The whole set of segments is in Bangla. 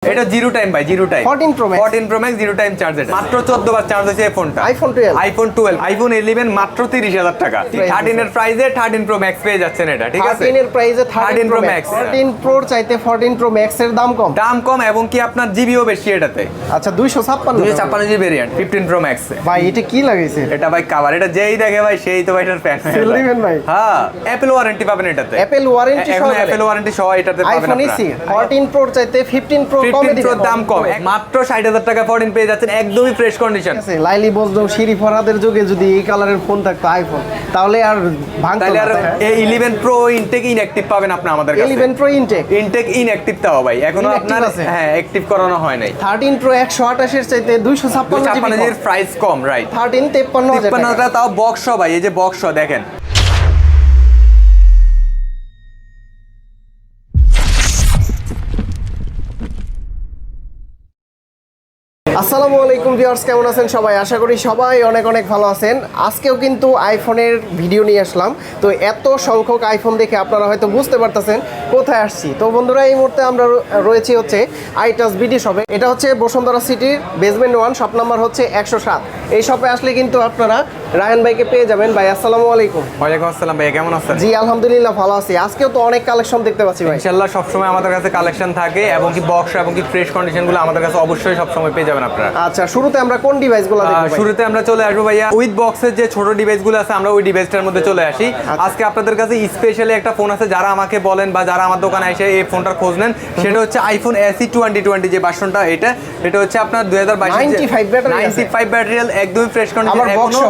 এটা জিরো টাইম ভাই, zero time 14 Pro Max 14 Pro Max zero time charge. এটা মাত্র 14 বার চার্জ হয়েছে এই ফোনটা। আইফোন 12 আইফোন 11 মাত্র 30,000 টাকা। 13 এর প্রাইসে 13 Pro Max পেয়ে যাচ্ছেন এটা, ঠিক আছে? 13 এর প্রাইসে 13 Pro Max 14 Pro চাইতে 14 Pro Max এর দাম কম এবং কি আপনার জিবিও বেশি এটাতে। আচ্ছা 256 জিবি ভেরিয়েন্ট 15 Pro Max। ভাই এটা কি লাগাইছে? এটা ভাই কভার, এটা যেই দেখে ভাই সেই তো ভাই এটার ফ্যান। সেল দিবেন ভাই? হ্যাঁ, অ্যাপল ওয়ারেন্টি পাবেন এটাতে। অ্যাপল ওয়ারেন্টি সহ, অ্যাপল ওয়ারেন্টি সহ এটাতে পাবেন আইফোন আপনারা। এসি 14 Pro চাইতে 15 Pro কমে 15 Pro দিবেন। দাম কম, মাত্র 60,000 টাকা 14 পেয়ে যাচ্ছেন, একদমই ফ্রেশ কন্ডিশন। ঠিক আছে, লাইলি বজদম শিরি ফরহাদের যুগে যদি এই কালারের ফোন থাকতো আইফোন, তাহলে আর ভাঙতো তাহলে না। আর এই 11 Pro ইনটেক ইনঅ্যাক্টিভ পাবেন আপনি আমাদের কাছে। 11 Pro ইনটেক ইনঅ্যাক্টিভ তাও ভাই এখনো Inactive আপনার আছে? হ্যাঁ অ্যাক্টিভ করানো হয় নাই। 13 Pro 128 এর চাইতে 256 এর প্রাইস কম, রাইট? 13 53,000 53,000 টাকা, তাও বক্স ভাই, এই যে বক্স দেখেন। আসসালামু আলাইকুম ভিউয়ার্স, কেমন আছেন সবাই? আশা করি সবাই অনেক অনেক ভালো আছেন। আজকেও কিন্তু আইফোনের ভিডিও নিয়ে আসলাম। তো এত সংখ্যক আইফোন দেখে আপনারা হয়তো বুঝতে পারতেছেন কোথায় আসছি। তো বন্ধুরা, এই মুহূর্তে আমরা রয়েছি হচ্ছে আইটাস বিডি শপে। এটা হচ্ছে বসুন্ধরা সিটির বেসমেন্ট 1, শপ নাম্বার হচ্ছে 107। এই শপে আসলে কিন্তু আপনারা রায়হান ভাইকে পেয়ে যাবেন। ভাই আসসালামু আলাইকুম। ওয়ালাইকুম আসসালাম ভাই, কেমন আছেন? জি আলহামদুলিল্লাহ ভালো আছি। আজকেও তো অনেক কালেকশন দেখতে পাচ্ছি ভাই। ইনশাআল্লাহ সবসময় আমাদের কাছে কালেকশন থাকে এবং কি বক্স এবং কি ফ্রেশ কন্ডিশনগুলো আমাদের কাছে অবশ্যই সবসময় পেয়ে যাবেন আপনারা। আচ্ছা, শুরুতে আমরা কোন ডিভাইসগুলো দেখব ভাই? শুরুতে আমরা চলে আসবো ভাইয়া উইথ বক্সের যে ছোট ডিভাইসগুলো আছে, আমরা ওই ডিভাইসটার মধ্যে চলে আসি। আজকে আপনাদের কাছে স্পেশালি একটা ফোন আছে, যারা আমাকে বলেন বা যারা আমার দোকানে এসে এই ফোনটার খোঁজ নেন, সেটা হচ্ছে আইফোন SE 2020 যে ভার্সনটা। এটা হচ্ছে আপনার 2022 95 ব্যাটারি, একদমই ফ্রেশ কন্ডিশন, এখনো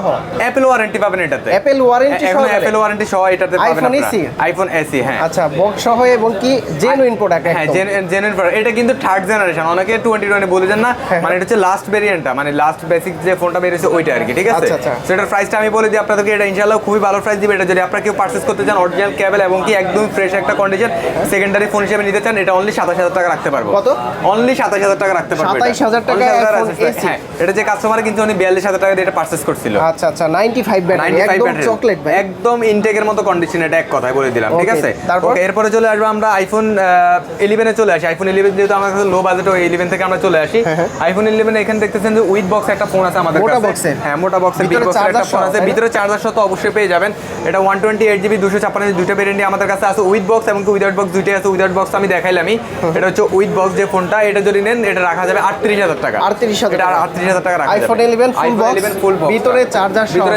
অ্যাপল ওয়ারেন্টি পাবেন এটাতে। অ্যাপল ওয়ারেন্টি সহ, অ্যাপল ওয়ারেন্টি সহ এটাতে পাবেন আপনারা। আইফোন SE, হ্যাঁ। আচ্ছা, বক্স সহ এবং কি জেনুইন প্রোডাক্ট। হ্যাঁ, জেনুইন প্রোডাক্ট। এটা কিন্তু থার্ড জেনারেশন, অনেকে 2020 বলে দেন না, মানে এটা হচ্ছে লাস্ট ভেরিয়েন্টটা, মানে লাস্ট বেসিক যে ফোনটা বেরিয়েছে ওইটা আর কি, ঠিক আছে? সেটার প্রাইসটা আমি বলে দিই আপনাদেরকে। এটা ইনশাআল্লাহ খুবই ভালো প্রাইস দিবে। এটা যদি আপনারা কেউ পারচেজ করতে চান, অরিজিনাল কেবল এবং কি একদম ফ্রেশ একটা কন্ডিশন সেকেন্ডারি ফোন হিসেবে নিতে চান, এটা অনলি 27,000 টাকা রাখতে পারবো। কত? অনলি 27,000 টাকা রাখতে পারবো। 27,000 টাকা আইফোন SE। হ্যাঁ, এটা যে কাস্টমার কিন্তু উনি 42,000 টাকা দিয়ে এটা পারচেজ করছিল। আচ্ছা আচ্ছা, 95 ব্যাটারি, একদম চকলেট ভাই, একদম ইনটেকের মতো কন্ডিশন, এটা এক কথায় বলে দিলাম, ঠিক আছে? তারপর এরপরে চলে আসবো আমরা আইফোন 11 এ চলে আসি। আইফোন 11 যেহেতু আমার কাছে লো বাজেট, ওই 11 থেকে আমরা চলে আসি। আইফোন 11 এখানে দেখতেছেন যে উইথ বক্স একটা ফোন আছে আমাদের কাছে। হ্যাঁ, মোটা বক্সের বিগ বক্সের একটা ফোন আছে, ভিতরে চার্জার সহ অবশ্যই পেয়ে যাবেন। এটা 128GB 256 দুটো ভেরিয়েন্ট আমাদের কাছে আছে, উইথ বক্স এবং উইদাউট বক্স দুইটাই আছে। উইদাউট বক্স আমি দেখাইলামই। এটা হচ্ছে উইথ বক্স যে ফোনটা, এটা যদি নেন এটা রাখা যাবে 38,000 টাকা। 38,000 টাকা রাখা যাবে। আইফোন 11 ফুল বক্স, ভিতরে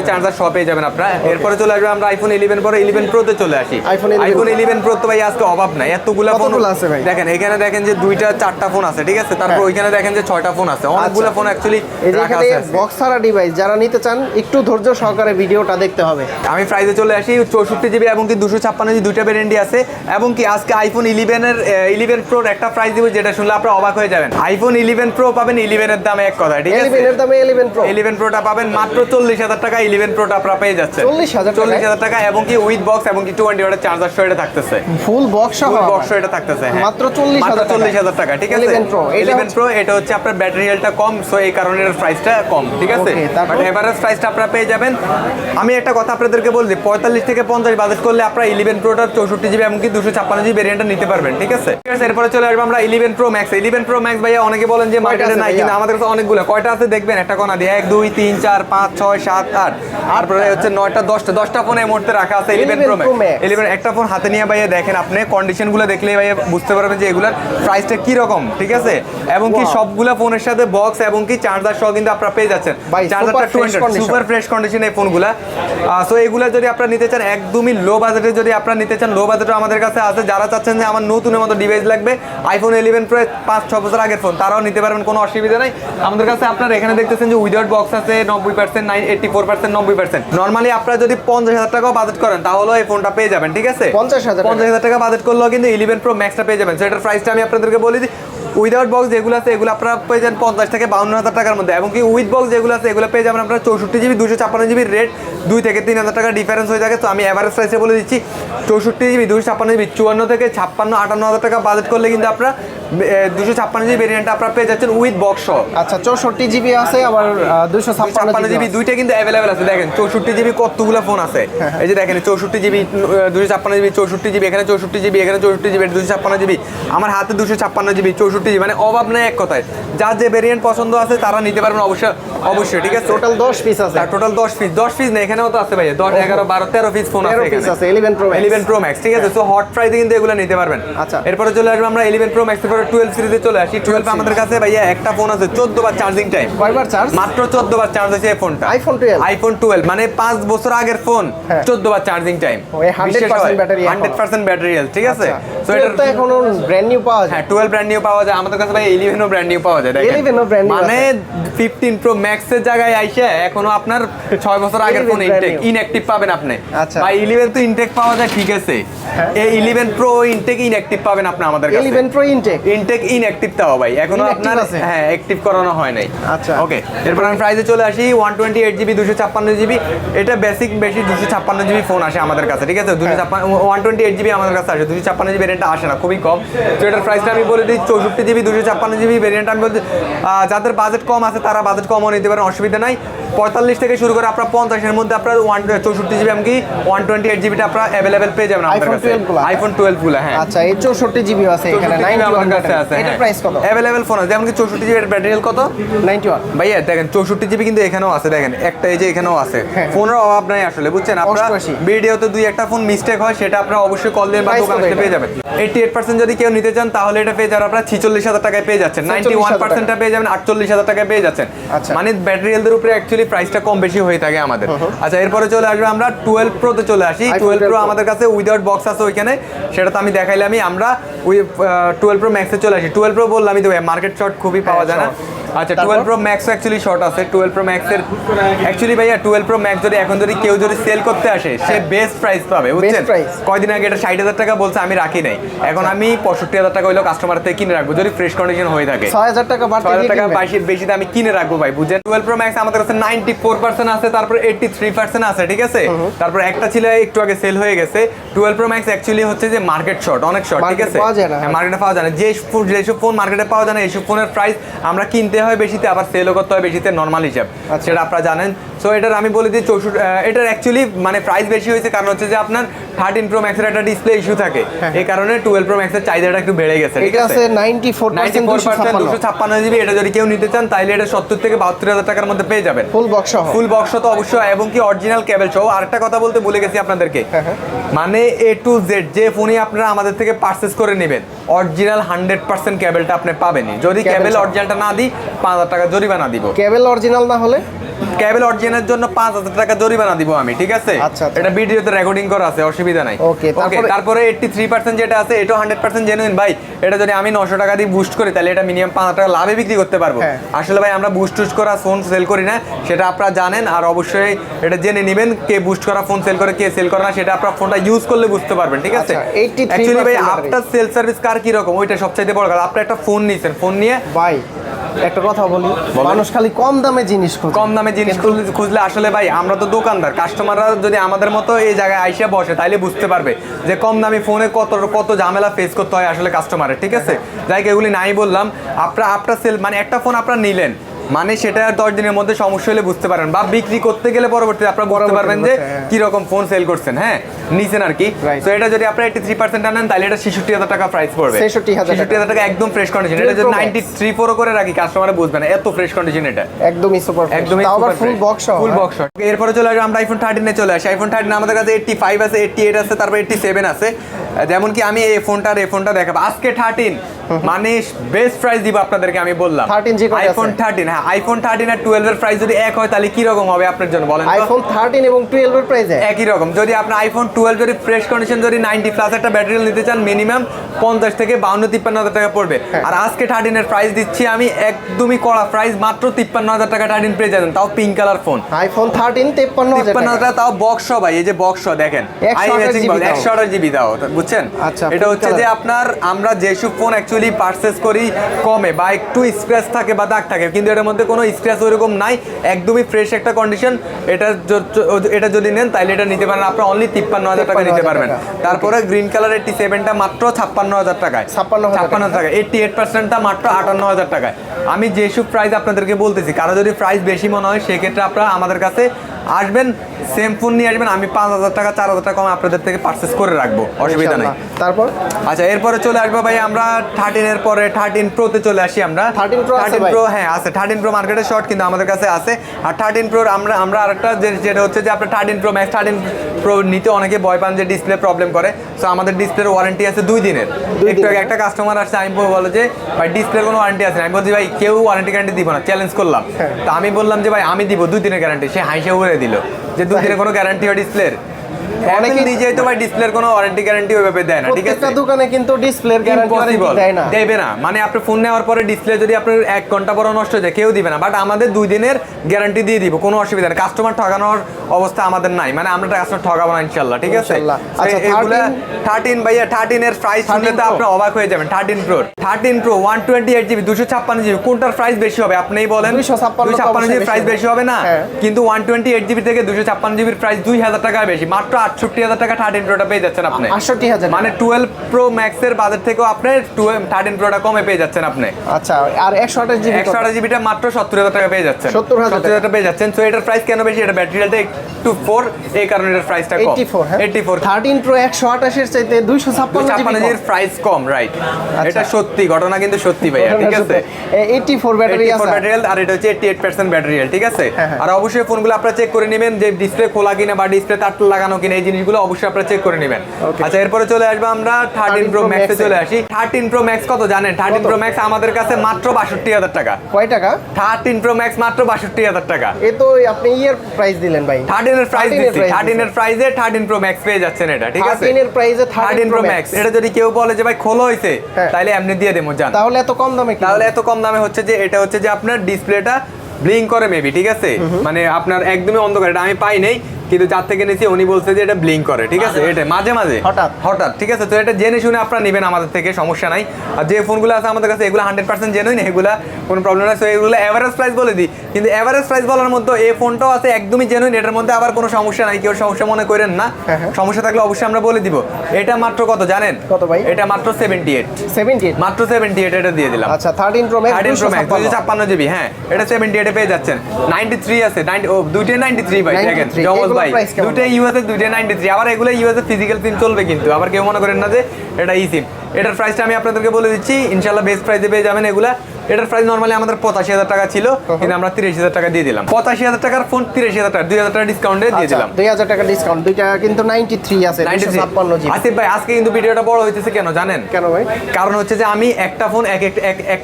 চার্জার সহ পেয়ে যাবেন আপনারা। এরপরে চলে আসবে আমরা আইফোন 11 পরে 11 Pro তে চলে আসি। আইফোন 11 Pro তো ভাই আজকে অভাব নাই, এতগুলা ফোন আছে ভাই। দেখেন, এখানে দেখেন যে 2টা 4টা ফোন আছে, ঠিক আছে? তারপর ওইখানে দেখেন যে 6টা ফোন আছে, অনেকগুলো ফোন অ্যাকচুয়ালি রাখা আছে। বক্স ছাড়া ডিভাইস যারা নিতে চান, একটু ধৈর্য সহকারে ভিডিওটা দেখতে হবে। আমি প্রাইসে চলে আসি 64GB এবং কি 256GB দুইটা ভেরিয়েন্টই আছে। এবং কি আজকে আইফোন 11 Proর একটা প্রাইস দিব, যেটা শুনলে আপনারা অবাক হয়ে যাবেন। আইফোন 11 Pro পাবেন 11 এর দামে, এক কথা, ঠিক আছে? 11 এর দামে 11 Proটা পাবেন মাত্র 40,000 টাকা। 11 Proটা আপনারা পেয়ে যাচ্ছেন 40,000 টাকা এবং কি উইথ বক্স এবং কি 20 ওয়াটের চার্জার সহ এটা থাকতেছে, ফুল বক্স সহ এটা থাকতেছে। হ্যাঁ, মাত্র 40,000 টাকা, ঠিক আছে? 11 Pro এটা হচ্ছে আপনার ব্যাটারি হেলথটা কম, সো এই কারণে এর প্রাইসটা কম, ঠিক আছে? বাট এভারেজ প্রাইসটা আপনারা পেয়ে যাবেন। আমি একটা কথা আপনাদেরকে বলছি, 45 থেকে 50 বাজেট করলে আপনারা 11 Proটার 64GB এবং কি 256GB ভেরিয়েন্টটা নিতে পারবেন, ঠিক আছে? এরপরে চলে আসবে আমরা 11 Pro Max। 11 Pro Max ভাইয়া অনেকে বলেন যে মার্কেটে নাই, কিন্তু আমাদের কাছে অনেকগুলো। কয়টা আছে দেখবেন, একটা কোনা দিয়ে 1 2 3 4 5 6 7 8, তারপরে হচ্ছে 9টা 10টা ফোন এই মুহূর্তে রাখা আছে 11 Pro Max। 11 একটা ফোন হাতে নিয়ে ভাইয়া দেখেন, আপনি কন্ডিশনগুলো দেখলেই ভাইয়া বুঝতে পারবেন যে এগুলার প্রাইসটা কি রকম, ঠিক আছে? এবং কি সবগুলা ফোনের সাথে বক্স এবং কি চার্জার সহ কিন্তু আপনারা পেয়ে যাচ্ছেন। চার্জারটা 200 সুপার ফ্রেশ কন্ডিশন এই ফোনগুলা। সো এগুলা যদি আপনারা নিতে চান, একদমই লো বাজেটে যদি আপনারা নিতে চান, লো বাজেটও আমাদের কাছে আছে। যারা চাচ্ছেন যে আমার নতুনের মতো ডিভাইস লাগবে, আইফোন 11 Pro 5-6 বছর আগের ফোন, তারাও নিতে পারবেন, কোনো অসুবিধা নাই আমাদের কাছে। আপনারা এখানে দেখতেছেন যে উইদাউট বক্স আছে 90%, 84%, 90%। নরমালি আপনারা যদি 50,000 টাকাও বাজেট করেন, তাহলেও এই ফোনটা পেয়ে যাবেন, ঠিক আছে? 50,000 টাকা বাজেট করলেও কিন্তু 11 Pro Maxটা পেয়ে যাবেন। সো এটার প্রাইসটা আমি আপনাদেরকে বলে দিই। উইদাউট বক্স যেগুলো আছে এগুলো আপনারা পেয়ে যাবেন 50 থেকে 52,000 টাকার মধ্যে, এবং কি উইথ বক্স যেগুলো আছে এগুলো পেয়ে যাবেন আপনারা 64GB 256GB রেট 2 থেকে 3,000 টাকা ডিফারেন্স হয়ে থাকে। তো আমি এভারেজ প্রাইসে বলে দিচ্ছি, 64GB 256GB 54 থেকে 56-58,000 টাকা বাজেট করলে কিন্তু আপনারা 256GB ভেরিয়েন্টটা আপনারা পেয়ে যাচ্ছেন উইথ বক্স সহ। আচ্ছা, 64GB আছে, আবার 256GB দুইটা কিন্তু অ্যাভেলেবেল আছে। দেখেন 64GB কতগুলো ফোন আছে, এই যে দেখেন 64GB 256GB 64GB, এখানে 64GB, এখানে 64GB, 256GB, আমার হাতে 256GB 64 64 মানে অভাব নেই এক কথায়। যার যে ভেরিয়েন্ট পছন্দ আছে তারা নিতে পারবেন অবশ্যই, ঠিক আছে। টোটাল 10 পিস আছে। টোটাল 10 পিস না, এখানেও তো আছে ভাই 10 11 12 13 পিস ফোন আছে এখানে। 11 Pro Max, ঠিক আছে। সো হট প্রাইসে কিন্তু এগুলো নিতে পারবেন। আচ্ছা, এরপরে চলে আসবে আমরা 11 Pro Max এর পরে 12 সিরিজে চলে আসি। 12 আমাদের কাছে ভাইয়া একটা ফোন আছে 14 বার চার্জিং টাইম। কয়বার চার্জ? মাত্র 14 বার চার্জ হয়েছে এই ফোনটা। আইফোন 12 মানে 5 বছর আগের ফোন, 14 বার charging time. 100% battery, 100% battery health, ঠিক আছে। সো এটা তো এখনো ব্র্যান্ড নিউ পাওয়া যায়। হ্যাঁ 12 ব্র্যান্ড নিউ পাওয়া যায় আমাদের কাছে ভাই। 11 ও ব্র্যান্ড নিউ পাওয়া যায়, দেখেন 11 ও ব্র্যান্ড নিউ মানে 15 Pro Max এর জায়গায় আইসা এখনো আপনার 6 বছর আগের ফোন ইনঅ্যাক্টিভ পাবেন আপনি। আচ্ছা, ভাই 11 তো ইনটেক পাওয়া যায়, ঠিক আছে। এই 11 Pro ইনটেক ইনঅ্যাক্টিভ পাবেন আপনি আমাদের কাছে। 11 Pro ইনটেক ইনঅ্যাক্টিভ তাও ভাই এখনো আপনার হ্যাঁ অ্যাক্টিভ করানো হয় নাই। আচ্ছা, ওকে। এরপর আমি প্রাইসে চলে আসি 128GB 256GB। এটা বেসিক বেশি 256GB ফোন আসে আমাদের কাছে, ঠিক আছে। 128GB আমাদের কাছে আসে, 256GB ভেরিয়েন্টটা আসে না, খুবই কম। তো এটার প্রাইসটা আমি বলে দিই 64GB 256GB ভেরিয়েন্ট। আমি বলতে যাদের বাজেট কম আছে তারা বাজেট কমও নিতে পারেন, অসুবিধা নাই। 45 থেকে শুরু করে আপনার 50 এর মধ্যে আপনার 64GB এমনকি 128GBটা আপনার অ্যাভেলেবেল পেয়ে যাবেন আমাদের কাছে। আইফোন 12 গুলো, হ্যাঁ। আচ্ছা, এই 64GB আছে এখানে, 91 কাছে আছে। এটা প্রাইস কত? অ্যাভেলেবেল ফোন আছে, যেমন কি 64GB এর ব্যাটারি কত? 91 ভাইয়া দেখেন 64GB কিন্তু এখানেও আছে, দেখেন একটা এই যে এখানেও আছে। ফোনের অভাব নাই আসলে, বুঝছেন। আপনারা ভিডিওতে দুই একটা ফোন মিস্টেক হয় সেটা আপনারা অবশ্যই কল দিয়ে বা দোকানে এসে পেয়ে যাবেন। 88% যদি কেউ নিতে চান তাহলে এটা পেয়ে যাবেন আপনারা 46000 টাকায় পেয়ে যাচ্ছেন। 91%টা পেয়ে যাবেন 48000 টাকায় পেয়ে যাচ্ছেন। মানে ব্যাটারি হেলথের উপরে অ্যাকচুয়ালি প্রাইসটা কম বেশি হয়ে থাকে আমাদের। আচ্ছা, এরপরে চলে আসবে আমরা 12 Pro তে চলে আসি। 12 Pro আমাদের কাছে উইদাউট বক্স আছে ওইখানে, সেটা তো আমি দেখাইলাম। আমরা ওই 12 Pro Max এ চলে আসি। 12 Pro বললাম তো মার্কেট শর্ট খুবই পাওয়া যায় না। আচ্ছা, 12 Pro Max অ্যাকচুয়ালি শর্ট আছে। 12 Pro Max এর অ্যাকচুয়ালি ভাইয়া 12 Pro Max যদি এখন যদি কেউ যদি সেল করতে আসে সে বেস্ট প্রাইস পাবে, বুঝছেন। কয়দিন আগে এটা 60000 টাকা বলছে, আমি রাখি নাই। এখন আমি 65000 টাকা হইলো কাস্টমার থেকে কিনে রাখবো যদি ফ্রেশ কন্ডিশন হয়ে থাকে। 6000 টাকা বাড়তি 6000 টাকা বেশি আমি কিনে রাখবো ভাই, বুঝছেন। 12 Pro Max আমাদের কাছে 94% আছে, তারপর 83% আছে, ঠিক আছে। তারপর একটা ছিল একটু আগে সেল হয়ে গেছে। 12 Pro Max অ্যাকচুয়ালি হচ্ছে যে মার্কেট শর্ট, অনেক শর্ট, ঠিক আছে। হ্যাঁ, মার্কেটে পাওয়া যায় না। যেসব ফোন মার্কেটে পাওয়া যায় না এইসব ফোনের প্রাইস আমরা কিনতে হয় বেশিতে, আবার সেলও করতে হয় বেশিতে, নর্মাল হিসাব, সেটা আপনারা জানেন। সো এটার আমি বলে দিই 64, এটার অ্যাকচুয়ালি মানে প্রাইস বেশি হয়েছে কারণ হচ্ছে যে আপনার 13 Pro Max এর একটা ডিসপ্লে ইস্যু থাকে, এই কারণে 12 Pro Max এর চাহিদাটা একটু বেড়ে গেছে, ঠিক আছে। 94% 256GB এটা যদি কেউ নিতে চান তাহলে এটা 70 থেকে 72000 টাকার মধ্যে পেয়ে যাবেন, ফুল বক্স তো অবশ্যই, এবং কি অরিজিনাল কেবল সহ। আরেকটা কথা বলতে ভুলে গেছি আপনাদেরকে, মানে A to Z যে ফোনই আপনারা আমাদের থেকে পারচেজ করে নেবেন অরিজিনাল 100% কেবলটা আপনি পাবেনই। যদি কেবল অরিজিনালটা না দিই 5000 টাকা জরিমানা দিব। কেবল অরিজিনাল না হলে কেবল অরিজিনালের জন্য 5000 টাকা জরিমানা দিব আমি, ঠিক আছে। এটা ভিডিওতে রেকর্ডিং করা আছে, অসুবিধা নাই। ওকে, তারপরে 83% যেটা আছে এটা 100% জেনুইন ভাই। এটা যদি আমি 900 টাকা দিয়ে বুস্ট করি তাহলে এটা মিনিমাম 5000 টাকা লাভে বিক্রি করতে পারবো। আসলে ভাই আমরা বুস্ট করা ফোন সেল করি না, সেটা আপনারা জানেন। আর অবশ্যই এটা জেনে নেবেন কে বুস্ট করা ফোন সেল করে কে সেল করে না, সেটা আপনারা ফোনটা ইউজ করলে বুঝতে পারবেন, ঠিক আছে। অ্যাকচুয়ালি ভাই আফটার সেল সার্ভিস কার কি রকম ওইটা সবচাইতে বড় কথা। আপনি একটা ফোন নিছেন, ফোন নিয়ে ভাই একটা কথা বলি, মানুষ খালি কম দামে জিনিস খোঁজে। কম দামে জিনিস খুঁজলে আসলে ভাই আমরা তো দোকানদার, কাস্টমাররা যদি আমাদের মতো এই জায়গায় আইসা বসে তাইলে বুঝতে পারবে যে কম দামি ফোনে কত ঝামেলা ফেস করতে হয় আসলে কাস্টমারের, ঠিক আছে। যাই এগুলি নাই বললাম। আপনার সেল মানে একটা ফোন আপনারা নিলেন মানে সেটা 10 দিনের মধ্যে সমস্যা হলে বুঝতে পারেন, বা বিক্রি করতে গেলে পরবর্তীতে আপনারা বুঝতে পারবেন যে কি রকম ফোন সেল করছেন, হ্যাঁ নিছেন আর কি। তো এটা যদি আপনারা 83% আনেন তাহলে এটা 66000 টাকা প্রাইস পড়বে। 66000 টাকা একদম ফ্রেশ কন্ডিশন। এটা যদি 93 Pro করে রাখি কাস্টমারে বুঝবে না এত ফ্রেশ কন্ডিশন। এটা একদমই সুপার, একদমই আবার ফুল বক্স। এরপরে চলে আসবে আমরা আইফোন 13 এ চলে আসি। আইফোন 13 আমাদের কাছে 85 আছে, 88 আছে, তারপর 87 আছে। যেমন কি আমি এই ফোনটা দেখাবো আজকে 13 মানে বেস্ট প্রাইস দিব আপনাদেরকে। আমি বললাম আইফোন 13, হ্যাঁ আইফোন 13 আর 12 এর প্রাইস যদি এক হয় তাহলে কি রকম হবে আপনার জন্য বলেন। আইফোন 13 এবং 12 এর প্রাইস একই রকম। যদি আপনি আইফোন 12 যদি ফ্রেশ কন্ডিশন যদি 90 প্লাস একটা ব্যাটারি নিতে চান মিনিমাম 50 থেকে 52-53 টাকা পড়বে। আর আজকে 13 এর প্রাইস দিচ্ছি আমি একদমই কড়া প্রাইস, মাত্র 53000 টাকা 13 পেয়ে যাবেন, তাও পিঙ্ক কালার ফোন। আইফোন 13 53000 টাকা, তাও বক্স ভাই, এই যে বক্স দেখেন 128GB দাও, বুঝছেন। এটা হচ্ছে যে আপনার আমরা যেসব ফোন অ্যাকচুয়ালি পারচেজ করি কমে বা একটু স্ক্র্যাচ থাকে বা দাগ থাকে, কিন্তু এটার মধ্যে কোনো স্ক্র্যাচ ওইরকম নাই, একদমই ফ্রেশ একটা কন্ডিশন। এটা যদি নেন তাহলে এটা নিতে পারেন আপনারা অনলি 53000 টাকা নিতে পারবেন। তারপরে গ্রিন কালার 87টা মাত্র 56000 টাকায়, 56 টাকা। 88%টা মাত্র 58000 টাকায়। আমি যেসব প্রাইস আপনাদেরকে বলতেছি, কারো যদি প্রাইস বেশি মনে হয় সেক্ষেত্রে আপনারা আমাদের কাছে আসবেন সেম ফোন নিয়ে আসবেন, আমি 5,000 টাকা 4,000 টাকা কম আপনাদের থেকে পারচেস করে রাখবো, অসুবিধা নেই। তারপর আচ্ছা এরপরে চলে আসবো ভাই আমরা 13 এর পরে 13 Pro তে চলে আসি আমরা। 13 Pro আছে 13 ভাই? Pro হ্যাঁ আছে, 13 Pro মার্কেটে শর্ট কিন্তু আমাদের কাছে আছে। আর 13 Pro আমরা আরেকটা যেটা হচ্ছে যে আপনার 13 Pro Max 13 Pro নিতে অনেকে ভয় পান যে ডিসপ্লে প্রবলেম করে। সো আমাদের ডিসপ্লের ওয়ারেন্টি আছে 2 দিনের। একটু আগে একটা কাস্টমার আসছে, আমি বলে যে ভাই ডিসপ্লের কোনো ওয়ারেন্টি আছে না। আমি বলছি ভাই কেউ ওয়ারেন্টি গ্যারান্টি দিব না, চ্যালেঞ্জ করলাম। তো আমি বললাম যে ভাই আমি দিব 2 দিনের গ্যারান্টি, সে হাইসে উড়ে দিল যে 2 দিনের কোনো গ্যারান্টি হয় ডিসপ্লের। অনেকে নিজেই তো ভাই ডিসপ্লের কোনো ওয়ারেন্টি গ্যারান্টি ওইভাবে দেয় না, ঠিক আছে? প্রত্যেকটা দোকানে কিন্তু ডিসপ্লের গ্যারান্টি দেয় না, দেবে না। মানে আপনি ফোন নেওয়ার পরে ডিসপ্লে যদি আপনার 1 ঘন্টা পরে নষ্ট হয়ে যায় কেউ দিবে না, বাট আমাদের 2 দিনের গ্যারান্টি দিয়ে দিব, কোনো অসুবিধা নেই। কাস্টমার ঠকানোর অবস্থা আমাদের নাই, মানে আমরা কাস্টমার ঠকাবো না ইনশাআল্লাহ, ঠিক আছে? আচ্ছা এগুলা 13 ভাইয়া 13 এর প্রাইস শুনলে তো আপনি অবাক হয়ে যাবেন। 13 Pro 128GB 256GB কোনটার প্রাইস বেশি হবে আপনিই বলেন? 256GB প্রাইস বেশি হবে না, কিন্তু 128GB থেকে 256GB এর প্রাইস 2,000 টাকা বেশি, মাত্র 68,000 টাকা 13 Proটা পেয়ে যাচ্ছেন আপনি। 68,000 মানে 12 Pro Max এর বাজার থেকেও আপনি 13 Proটা কমে পেয়ে যাচ্ছেন আপনি। আচ্ছা আর 128GB 128GBটা মাত্র 70,000 টাকা পেয়ে যাচ্ছেন। 70,000 টাকা পেয়ে যাচ্ছেন। সো এটার প্রাইস কেন বেশি? এটা ব্যাটারি হেলথ একটু 4, এই কারণে এটার প্রাইসটা কম। 84 13 Pro 128 এর চাইতে 256GB এর প্রাইস কম, রাইট? এটা সত্যি ঘটনা, কিন্তু সত্যি ভাইয়া, ঠিক আছে? 84 ব্যাটারি আছে, 84 ব্যাটারি হেলথ, আর এটা হচ্ছে 88% ব্যাটারি হেলথ, ঠিক আছে? আর অবশ্যই ফোনগুলো আপনারা চেক করে নেবেন যে ডিসপ্লে খোলা কিনা বা ডিসপ্লে তার লাগানো কিনা, এই জিনিসগুলো অবশ্যই আপনারা চেক করে নেবেন। আচ্ছা এরপরে চলে আসবো আমরা 13 Pro Max এ চলে আসি। 13 Pro Max কত জানেন? 13 Pro Max আমাদের কাছে মাত্র 62,000 টাকা। কয় টাকা? 13 Pro Max মাত্র 62,000 টাকা। এ তো আপনি ইয়ার প্রাইস দিলেন ভাই। 13 এর প্রাইস দিচ্ছি, 13 এর প্রাইসে 13 Pro Max পেয়ে যাচ্ছেন এটা, ঠিক আছে? 13 এর প্রাইসে 13 Pro Max এটা যদি কেউ বলে যে ভাই খোলো হইছে, তাহলে এমনি দিয়ে দেবো জান। তাহলে এত কম দামে কি? তাহলে এত কম দামে হচ্ছে যে এটা হচ্ছে যে আপনার ডিসপ্লেটা ব্লিঙ্ক করে মেবি, ঠিক আছে? মানে আপনার একদমই অন্ধকার, এটা আমি পাই নাই, কিন্তু যার থেকে নিয়েছি উনি বলছে যে এটা ব্লিঙ্ক করে, ঠিক আছে? এটা মাঝে মাঝে হঠাৎ, ঠিক আছে? তো এটা জেনে শুনে আপনারা নেবেন আমাদের থেকে, সমস্যা নাই। আর যে ফোনগুলো আছে আমাদের কাছে এগুলো 100% জেনুইন, এগুলা কোনো প্রবলেম নাই। সো এগুলো এভারেজ প্রাইস বলে দিই, কিন্তু এভারেজ প্রাইস বলার মধ্যে এই ফোনটাও আছে একদমই জেনুইন, এটার মধ্যে আবার কোনো সমস্যা নাই, কেউ সমস্যা মনে করেন না। সমস্যা থাকলে অবশ্যই আমরা বলে দিব। এটা মাত্র কত জানেন? কত ভাই? এটা মাত্র 78 মাত্র 78 এটা দিয়ে দিলাম। আচ্ছা 13 Pro Max 256GB, হ্যাঁ এটা 78 এ পেয়ে যাচ্ছেন। 93 আছে, দুইটাই 93 ভাই, দেখেন জমজ ভাই, দুইটাই ইউএস এর, দুইটাই 93। আবার এগুলো ইউএস এর ফিজিক্যাল সিম চলবে, কিন্তু আবার কেউ মনে করেন না যে এটা ই সিম। এটার প্রাইসটা আমি আপনাদেরকে বলে দিচ্ছি, ইনশাআল্লাহ বেস্ট প্রাইসে পেয়ে যাবেন এগুলা। এটার প্রাইস নরমালি আমাদের 85,000 টাকা ছিল, কিন্তু আমরা 83,000 টাকা দিয়ে দিলাম। 85,000 টাকার ফোন 83,000 টাকা, 2,000 টাকা ডিসকাউন্টে দিয়ে দিলাম। 2,000 টাকা ডিসকাউন্ট, দুইটা কিন্তু 93 আছে, 256GB। আসিফ ভাই আজকে কিন্তু ভিডিওটা বড় হইতেছে কেন জানেন? কেন ভাই? কারণ হচ্ছে যে আমি একটা ফোন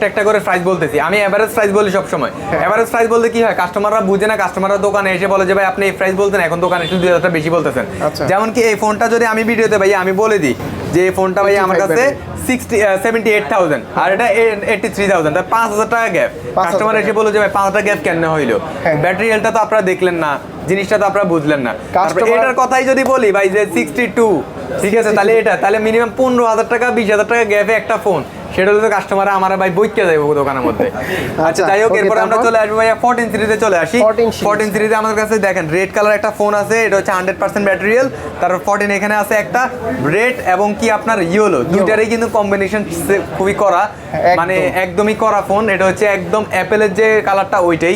একটা করে প্রাইস বলতেছি, আমি এভারেজ প্রাইস বলি সব সময়। এভারেজ প্রাইস বলতে কি হয়, কাস্টমাররা বুঝে না, কাস্টমাররা দোকানে এসে বলে যে ভাই আপনি এই প্রাইস বলতেন, এখন দোকানে এসে 2,000 টাকা বেশি বলতেছেন। যেমন কি এই ফোনটা যদি আমি ভিডিওতে ভাই আমি বলে দিই যে এই ফোনটা ভাই আমার কাছে 78,000 আর এটা 83,000, তার 5,000 টাকা গ্যাপ। কাস্টমার এসে বলে যে ভাই 5,000 টাকা গ্যাপ কেন হইলো? ব্যাটারি হেলথটা তো আপনারা দেখলেন না, জিনিসটা তো আপনারা বুঝলেন না। এটার কথাই যদি বলি ভাই যে 62, ঠিক আছে? তাহলে মিনিমাম 15,000 টাকা 20,000 টাকা গ্যাপে একটা ফোন, সেটা হলো কাস্টমার আমার ভাই বইকে যাইব দোকানের মধ্যে। আচ্ছা যাই হোক, এরপর আমরা চলে আসবো ভাইয়া 14 সিরিজে চলে আসি। 14 সিরিজে আমাদের কাছে দেখেন রেড কালার একটা ফোন আছে, এটা হচ্ছে 100% ব্যাটারিয়াল। তারপর 14 এখানে আছে একটা রেড এবং কি আপনার ইয়েলো, দুইটারই কিন্তু কম্বিনেশন খুবই করা, মানে একদমই করা ফোন। এটা হচ্ছে একদম অ্যাপেলের যে কালারটা ওইটাই,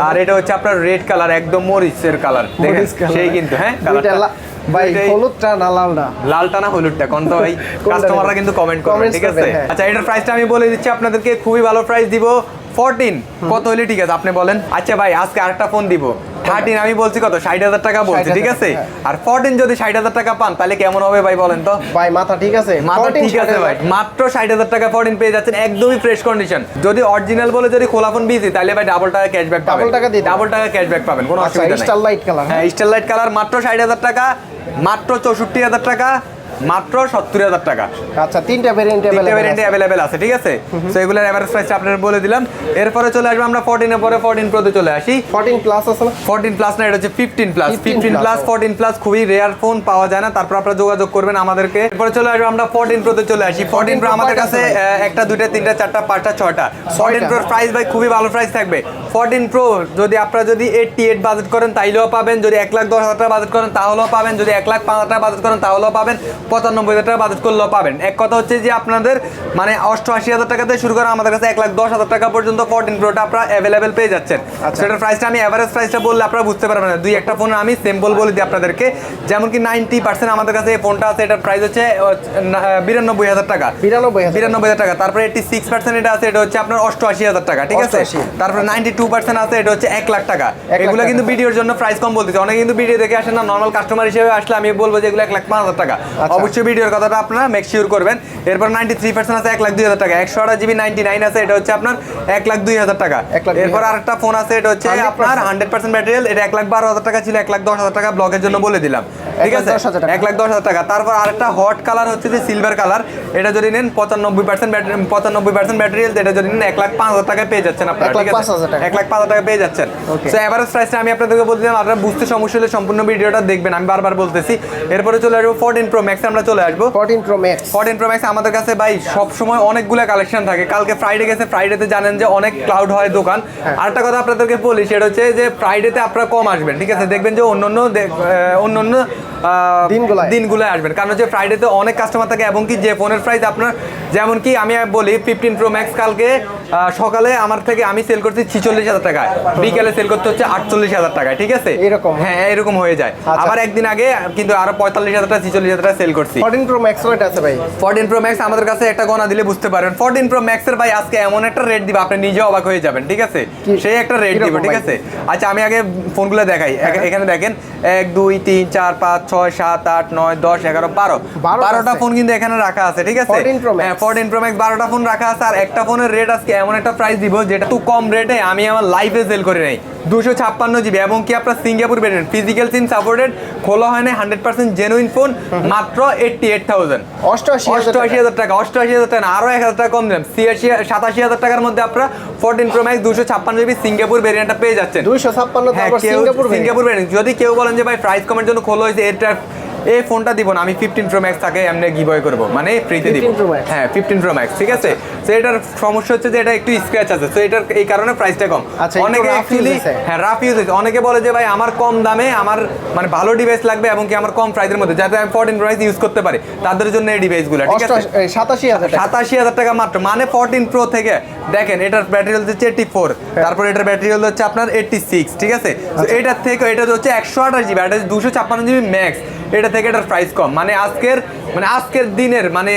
আর এটা হচ্ছে আপনার রেড কালার, একদম মরিচের কালার, দেখেন সেই কিন্তু হ্যাঁ কালারটা ভাই হলুদটা না লালটা? লালটা না হলুদটা কোনটা ভাই? কাস্টমাররা কিন্তু কমেন্ট করবে, ঠিক আছে? আচ্ছা এটার প্রাইসটা আমি বলে দিচ্ছি আপনাদেরকে, খুবই ভালো প্রাইস দিব। 14 কত হলে ঠিক আছে আপনি বলেন? আচ্ছা ভাই আজকে আরেকটা ফোন দিব, 13 আমি বলছি কত, 60,000 টাকা বলছি, ঠিক আছে? আর 14 যদি 60,000 টাকা পান তাহলে কেমন হবে ভাই বলেন তো? ভাই মাথা ঠিক আছে, মাথা ঠিক আছে ভাই, মাত্র 60,000 টাকা 14 পেয়ে যাচ্ছেন, একদমই ফ্রেশ কন্ডিশন। যদি অরিজিনাল বলে যদি খোলা ফোন বিজি, তাহলে ভাই ডাবল টাকা ক্যাশব্যাক পাবেন, ডাবল টাকা ক্যাশব্যাক পাবেন, কোনো অসুবিধা নেই। স্টারলাইট কালার, হ্যাঁ স্টারলাইট কালার, মাত্র 60,000 টাকা, মাত্র 64,000 টাকা, মাত্র 70,000 টাকা। আচ্ছা তিনটা ভেরিয়েন্ট अवेलेबल আছে, ঠিক আছে? সো এগুলোর এভারেজ প্রাইস আপনাদের বলে দিলাম। এরপরে চলে আসবে আমরা 14 এর পরে 14 Pro তে চলে আসি। 14 প্লাস আছে না? 14 প্লাস না, এটা হচ্ছে 15 প্লাস। 15 প্লাস 14 প্লাস খুবই রেয়ার ফোন, পাওয়া যায় না, তারপর আপনারা যোগাযোগ করবেন আমাদেরকে। এরপরে চলে আসবে আমরা 14 Pro তে চলে আসি। 14 Pro আমাদের কাছে একটা দুইটা তিনটা চারটা পাঁচটা ছয়টা। 14 Pro প্রাইস ভাই খুবই ভালো প্রাইস থাকবে। 14 Pro যদি আপনারা যদি 88 বাজেট করেন তাইলেও পাবেন, যদি 1,10,000 টাকা বাজেট করেন তাহলেও পাবেন, যদি 1,05,000 টাকা বাজেট করেন তাহলেও পাবেন। 95,000 টাকা বাজেট করলেও পাবেন। এক কথা হচ্ছে যে আপনাদের মানে 88,000 টাকা থেকে শুরু করে আমাদের কাছে 1,10,000 টাকা পর্যন্ত 14 প্রোটা আপনারা অ্যাভেলেবেল পেয়ে যাচ্ছেন। সেটার প্রাইসটা আমি এভারেজ প্রাইসটা বললে আপনারা বুঝতে পারবেন না। দুই একটা ফোন আমি স্যাম্পল বলে দিই আপনাদেরকে, যেমন কি 90% আমাদের কাছে এই ফোনটা আছে, এটার প্রাইস হচ্ছে 92,000 টাকা। 92,000 টাকা। তারপরে 86% এটা আছে, এটা হচ্ছে আপনার 88,000 টাকা, ঠিক আছে। তারপরে 92% আছে, এটা হচ্ছে 1 লাখ টাকা। এগুলো কিন্তু ভিডিওর জন্য প্রাইস কম বলতেছে, অনেকে কিন্তু ভিডিও দেখে আসেন না, নর্মাল কাস্টমার হিসেবে আসলে আমি বলবো যে এগুলো 1,05,000 টাকা। অবশ্যই ভিডিওর কথাটা আপনারা মেক শিওর করবেন। এরপর 93% আছে 1,02,000 টাকা। 128 জিবি 99 আছে, এটা হচ্ছে আপনার 1,02,000 টাকা। এরপর আরেকটা ফোন আছে, এটা হচ্ছে আপনার 100% ব্যাটারি, এটা 1,12,000 টাকা ছিল, 1,10,000 টাকা ব্লগের জন্য বলে দিলাম, ঠিক আছে, 1,10,000 টাকা। তারপর আরেকটা হট কালার হচ্ছে যে সিলভার কালার, এটা যদি নেন 95% ব্যাটারি, এটা যদি নেন 1,05,000 টাকায় পেয়ে যাচ্ছেন আপনারা, ঠিক আছে, 1,05,000 টাকা পেয়ে যাচ্ছেন। সো এভারেজ প্রাইসটা আমি আপনাদেরকে বলতে দিলাম, আপনারা বুঝতে সমস্যা হলে সম্পূর্ণ ভিডিওটা দেখবেন, আমি বারবার বলতেছি। এরপরে চলে আসবো 14 প্রো ম্যাক্স, আমরা চলে আসবো 14 প্রো ম্যাক্স। আমাদের কাছে ভাই সব সময় অনেকগুলো কালেকশন থাকে। কালকে ফ্রাইডে গেছে, ফ্রাইডেতে জানেন যে অনেক ক্লাউড হয় দোকান। আরেকটা কথা আপনাদেরকে বলি, সেটা হচ্ছে যে ফ্রাইডেতে আপনারা কম আসবেন, ঠিক আছে, দেখবেন যে অন্য দিনগুলো আসবেন, কারণ হচ্ছে ফ্রাইডেতে অনেক কাস্টমার থাকে এবং কি যে ফোনের প্রাইস আপনার, যেমন কি আমি বলি 15 প্রো ম্যাক্স কালকে সকালে আমার থেকে আমি সেল করছি 46,000 টাকায়, বিকেলে সেল করতে হচ্ছে 48,000 টাকায়, ঠিক আছে, এরকম, হ্যাঁ এরকম হয়ে যায়। আবার একদিন আগে কিন্তু আরো 45,000 টাকা 46,000 টাকা সেল করছি। 14 প্রো ম্যাক্স রেট আছে ভাই, 14 প্রো ম্যাক্স আমাদের কাছে একটা গণা দিলে বুঝতে পারবেন। 14 প্রো ম্যাক্স এর ভাই আজকে এমন একটা রেট দিব আপনি নিজে অবাক হয়ে যাবেন, ঠিক আছে, সেই একটা রেট দিব, ঠিক আছে। আচ্ছা আমি আগে ফোনগুলো দেখাই, এখানে দেখেন 1 2 3 4 5 6 7 8 9 10 11 12টা ফোন কিন্তু এখানে রাখা আছে, ঠিক আছে। 14 প্রো ম্যাক্স 12টা ফোন রাখা আছে। আর একটা ফোনের রেট আজকে এমন একটা প্রাইস দিব যেটা তো কম রেটে আমি আমার লাইফে সেল করে নাই, 256 জিবি এবং কি আপনার Singapore variant, physical SIM supported, খোলা হয় না, 100% জেনুইন ফোন, মাত্র 88,000 88,000 টাকা, 88,000 টাকা না, আরো 1,000 টাকা কম দিলাম, 87,000 টাকার মধ্যে আপনারা 14 প্রো ম্যাক্স 256 জিবি সিঙ্গাপুর ভেরিয়েন্টটা পেয়ে যাচ্ছেন। 256 সিঙ্গাপুর ভেরিয়েন্ট। যদি কেউ বলেন যে ভাই প্রাইস কমের জন্য খোলা হয়েছে, এটা এই ফোনটা দিব না, আমি 15 প্রো ম্যাক্স তাকে এমনি গিভঅ্যাওয়ে করব, মানে ফ্রিতে দিব, হ্যাঁ 15 প্রো ম্যাক্স, ঠিক আছে। তো এটার সমস্যা হচ্ছে যে এটা একটু স্ক্র্যাচ আছে, তো এটার এই কারণে প্রাইসটা কম। অনেকে অ্যাকচুয়ালি হ্যাঁ রাফ ইউজ হয়েছে, অনেকে বলে যে ভাই আমার কম দামে আমার মানে ভালো ডিভাইস লাগবে এবং কি আমার কম প্রাইসের মধ্যে যাতে আমি 14 প্রো ম্যাক্স ইউজ করতে পারি, তাদের জন্য এই ডিভাইসগুলো, ঠিক আছে। 87,000 টাকা মাত্র, মানে 14 প্রো থেকে দেখেন এটার ব্যাটারি হচ্ছে 84, তারপর এটার ব্যাটারি হচ্ছে আপনার 86, ঠিক আছে। তো এটার থেকে এটা হচ্ছে 128 জিবি, এটা 256 জিবি ম্যাক্স, এটা থেকে এটার প্রাইস কম। মানে আজকের দিনের মানে